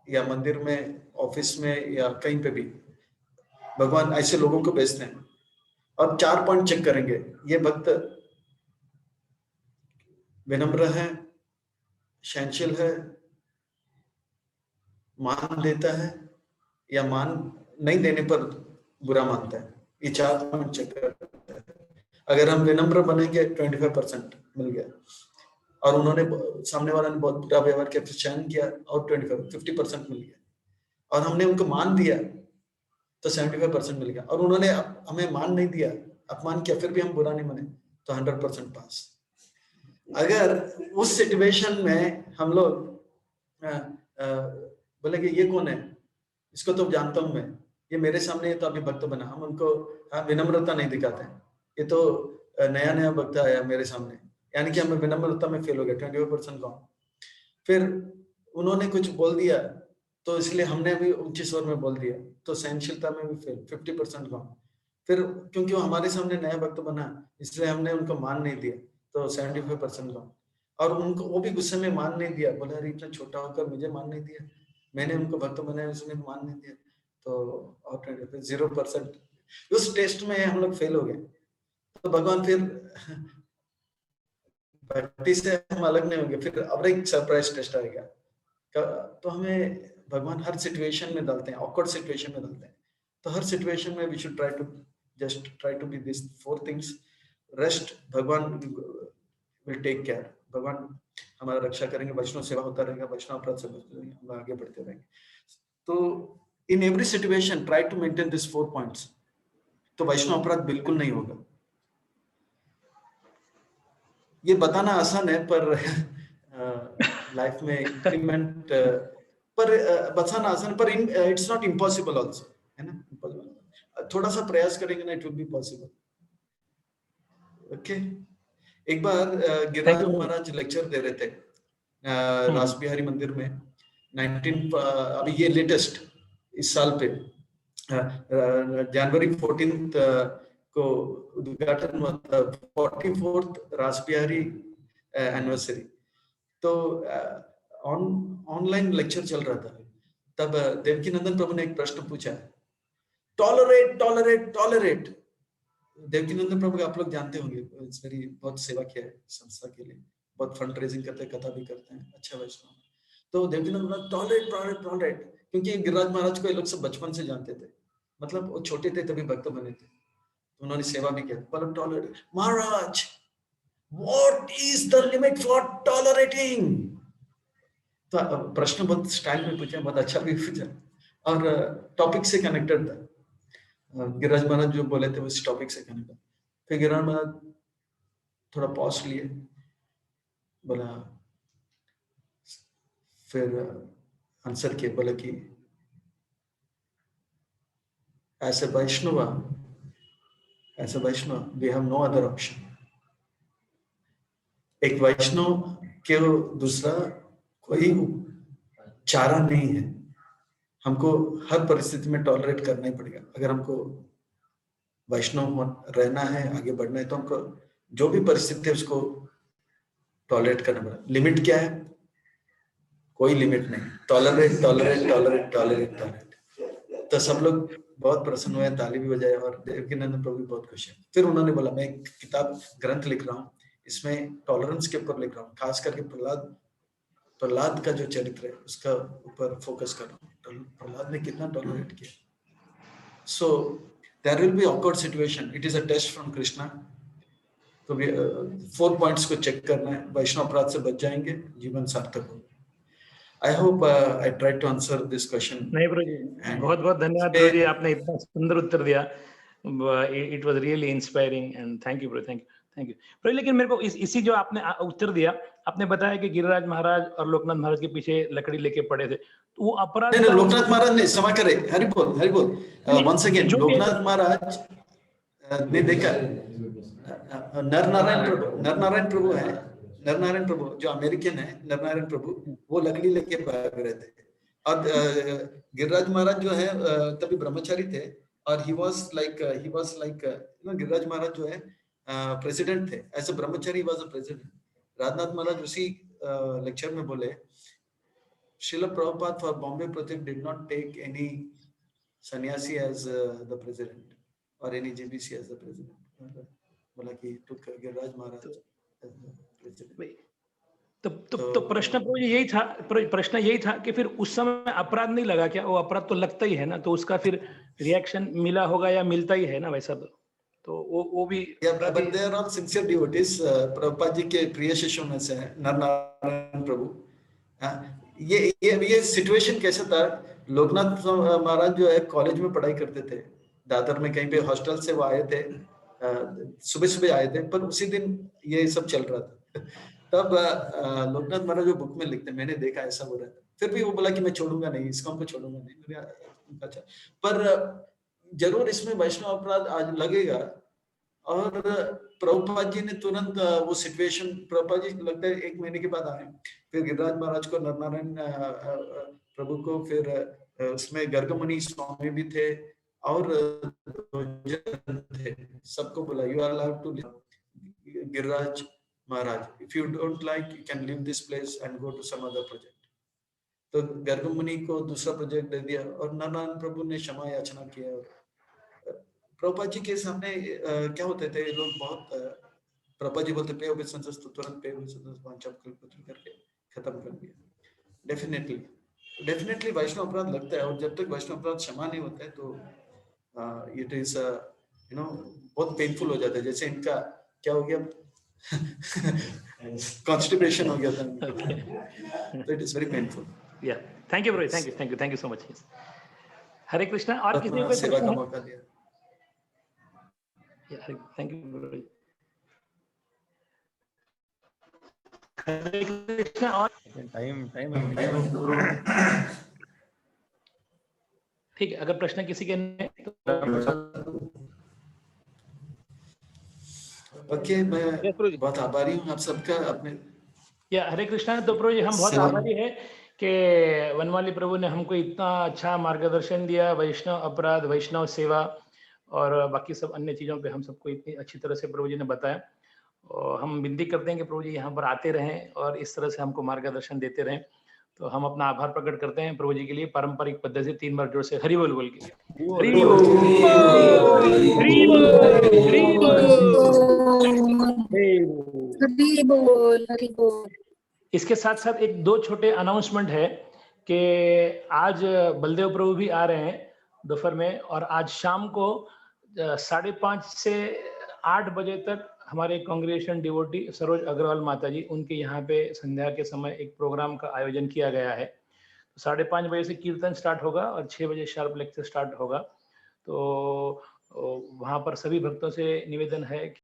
या मंदिर में, ऑफिस में या कहीं पे भी भगवान ऐसे लोगों को बेचते हैं। और 4 पॉइंट चेक करेंगे, ये भक्त विनम्र है, सहनशील है, मान देता है, या मान नहीं देने पर बुरा मानता है। ये 4 पॉइंट चेक करता है। अगर हम विनम्र बनेंगे 25% मिल गया, और उन्होंने सामने वाला ने बहुत बुरा व्यवहार किया, फिर सहन किया और 50% मिल गया, और हमने उनको मान दिया तो 75% मिल गया, और उन्होंने हमें मान नहीं दिया, अपमान किया, फिर भी हम बुरा नहीं माने तो 100% पास। अगर उस सिचुएशन में हम लोग बोले कि ये कौन है, इसको तो जानता हूं मैं, ये मेरे सामने है तो अभी भक्त बना, हम उनको विनम्रता नहीं दिखाते हैं, ये तो नया नया भक्त आया मेरे सामने, यानी कि हमें विनम्रता में फेल हो गया, 25% कम। फिर उन्होंने कुछ बोल दिया तो इसलिए हमने भी ऊंचे स्वर में बोल दिया, तो सहनशीलता में भी फेल, 50% कम। फिर क्योंकि वो हमारे सामने नया भक्त बना, इसलिए हमने उनको मान नहीं दिया, तो 75% कम। और उनको वो भी गुस्से में मान नहीं दिया, बोला अरे इतना छोटा होकर मुझे मान नहीं दिया, मैंने उनको भक्त बनाया, उसने मान नहीं दिया, तो और 0%। उस टेस्ट में हम लोग फेल हो गए। तो भगवान फिर भक्ति से हम अलग नहीं होंगे, फिर अब एक सरप्राइज टेस्ट आएगा। तो हमें भगवान हर सिचुएशन में डालते हैं, ऑकवर्ड सिचुएशन में डालते हैं। तो हर सिचुएशन में we should try to be this 4 things. Rest भगवान विल टेक केयर, भगवान हमारा रक्षा करेंगे, वैष्णव सेवा होता रहेगा, वैष्णव अपराध से बचते रहेंगे, हम आगे बढ़ते रहेंगे। तो in every situation try to maintain this 4 points, तो वैष्णव अपराध बिल्कुल नहीं होगा। ये बताना आसान है, पर लाइफ में इंप्लीमेंट पर बताना आसान, पर इट्स नॉट इम्पॉसिबल आल्सो, है ना? थोड़ा सा प्रयास करेंगे ना, it will be possible. Okay. एक बार गिरिराज महाराज लेक्चर दे रहे थे रास बिहारी मंदिर में, 19 अभी ये लेटेस्ट इस साल पे जनवरी 14 को उद्घाटन हुआ था, 44th रास बिहारी एनिवर्सरी। तो ऑनलाइन लेक्चर चल रहा था, तब देवकीनंदन प्रभु ने एक प्रश्न पूछा, टॉलरेट टॉलरेट टॉलरेट। देवकीनंदन प्रभु आप लोग जानते होंगे, मेरी बहुत सेवा किया है संस्था के लिए, बहुत फंड रेजिंग करते हैं, कथा भी करते हैं, अच्छा वैष्णव। तो देवकीनंदन टॉलरेट टॉलरेट टॉलरेट, क्योंकि गिरिराज महाराज को ये लोग सब बचपन से जानते थे, मतलब वो छोटे थे तभी भक्त बने थे, तो उन्होंने सेवा भी किया। बोलो tolerate Maharaj, what is the limit for tolerating? तो प्रश्न बहुत स्टाइल में पूछा, बहुत अच्छा भी पूछा, और टॉपिक से कनेक्टेड था। गिरिराज महाराज जो बोले थे उस टॉपिक से कनेक्टेड। फिर गिरिराज महाराज थोड़ा पॉज लिए, बोला, फिर आंसर किए, बोले कि as a Vaishnava, we have no other option. एक वैष्णव के दूसरा कोई चारा नहीं है, हमको हर परिस्थिति में टॉलरेट करना ही पड़ेगा। अगर हमको वैष्णव रहना है, आगे बढ़ना है, तो हमको जो भी परिस्थिति है उसको टॉलरेट करना पड़ेगा। लिमिट क्या है? कोई लिमिट नहीं। Tolerate tolerate tolerate tolerate tolerate. तो सब लोग बहुत प्रसन्न हुए, ताली भी बजाए और देवकीनंदन प्रभु भी बहुत खुश है। फिर उन्होंने बोला मैं एक किताब ग्रंथ लिख रहा हूँ, इसमें टॉलरेंस के ऊपर लिख रहा हूँ, खास करके प्रहलाद का जो चरित्र है उसका ऊपर फोकस कर रहा हूँ। प्रहलाद ने कितना टॉलरेट किया। So there will be awkward situation, it is a test from Krishna. तो 4 पॉइंट्स को चेक करना है, वैष्णव अपराध से बच जाएंगे, जीवन सार्थक होगा। I hope I tried to answer this question. नहीं प्रभु जी, बहुत बहुत धन्यवाद प्रभु जी, आपने इतना सुंदर उत्तर दिया। It was really inspiring and thank you प्रभु, थैंक यू प्रभु। लेकिन मेरे को इसी जो आपने उत्तर दिया, आपने बताया कि गिरिराज महाराज और लोकनाथ महाराज के पीछे लकड़ी लेके पड़े थे, तो वो अपराध नहीं, लोकनाथ महाराज ने क्षमा करे, हरि बोल वंस अगेन, लोकनाथ महाराज ने देखा नरनारायण प्रभु है, नरनारायण प्रभु जो अमेरिकन है, नरनारायण प्रभु, वो लकड़ी लेके भाग रहे थे। और गिरिराज महाराज जो है तभी ब्रह्मचारी थे, और ही वाज लाइक गिरिराज महाराज जो है प्रेसिडेंट थे, ऐसे ब्रह्मचारी वाज अ प्रेसिडेंट। राजनाथ महाराज उसी लेक्चर में बोले, Srila Prabhupada for Bombay project did not take any sannyasi as the president or any GBC as the president. बोला कि took Giriraj Maharaj as the president. तो प्रश्न प्रभु जी यही था कि फिर उस समय अपराध नहीं लगा क्या? वो अपराध तो लगता ही है ना, तो उसका फिर रिएक्शन मिला होगा या मिलता ही है ना वैसा, तो वो भी। But they are all sincere devotees. Prabhupada ji के प्रिय शिष्यों में से है नरनारायण प्रभु। ये सिचुएशन कैसा था, लोकनाथ महाराज जो है कॉलेज में पढ़ाई करते थे, दादर में कहीं पे हॉस्टल से वो आए थे, सुबह आए थे, पर उसी दिन ये सब चल रहा था। तब लोकनाथ महाराज जो बुक में लिखते, मैंने देखा ऐसा हो रहा था, फिर भी वो बोला कि मैं छोड़ूंगा नहीं, इसको हमको छोड़ूंगा नहीं। अच्छा, पर जरूर इसमें वैष्णव अपराध आज लगेगा। और प्रभुपाद जी ने तुरंत वो सिचुएशन, प्रभुपाद जी लगता है 1 महीने के बाद आए, फिर गिरिराज महाराज को, नरनारायण प्रभु को, फिर उसमें गर्गमुनि स्वामी भी थे और थे, सबको बोला you are allowed to Giriraj Maharaj, if you don't like you can leave this place and go to some other project. तो गर्गमुनि को दूसरा प्रोजेक्ट दे दिया और नारायण प्रभु ने क्षमा याचना किया। प्रभुपाद जी के सामने क्या होते थे लोग, बहुत प्रभुपाद जी बोलते पे हो संतोष, तो तुरंत पे हो संतोष वांछा करके खत्म कर दिया। डेफिनेटली वैष्णव अपराध लगता है, और जब तक वैष्णव अपराध क्षमा नहीं होता है तो इट इज बहुत पेनफुल हो जाता है। जैसे इनका क्या हो गया, कॉन्स्टिपेशन हो गया था, तो it is very painful. Yeah thank you bro, thank you so much. Hare Krishna. और किसी को सेवा का मौका दिया। Thank you bro. Hare Krishna. और टाइम ठीक है, अगर प्रश्न किसी के नहीं तो ओके, मैं बहुत आभारी हूँ आप सबका। अपने या हरे कृष्णा। तो प्रभु जी हम बहुत आभारी है कि वनमाली प्रभु ने हमको इतना अच्छा मार्गदर्शन दिया, वैष्णव अपराध, वैष्णव सेवा और बाकी सब अन्य चीज़ों पे हम सबको इतनी अच्छी तरह से प्रभु जी ने बताया। और हम विनती करते हैं कि प्रभु जी यहाँ पर आते रहें और इस तरह से हमको मार्गदर्शन देते रहें। तो हम अपना आभार प्रकट करते हैं प्रभु जी के लिए पारंपरिक पद्धति से 3 बार जोर से हरि बोल बोल के। हरि बोल। इसके साथ साथ एक 2 छोटे अनाउंसमेंट है कि आज बलदेव प्रभु भी आ रहे हैं दोपहर में, और आज शाम को 5:30 से 8 बजे तक हमारे कांग्रेगेशन डिवोटी सरोज अग्रवाल माता जी, उनके यहाँ पे संध्या के समय एक प्रोग्राम का आयोजन किया गया है। 5:30 बजे से कीर्तन स्टार्ट होगा और 6 बजे शार्प लेक्चर स्टार्ट होगा। तो वहाँ पर सभी भक्तों से निवेदन है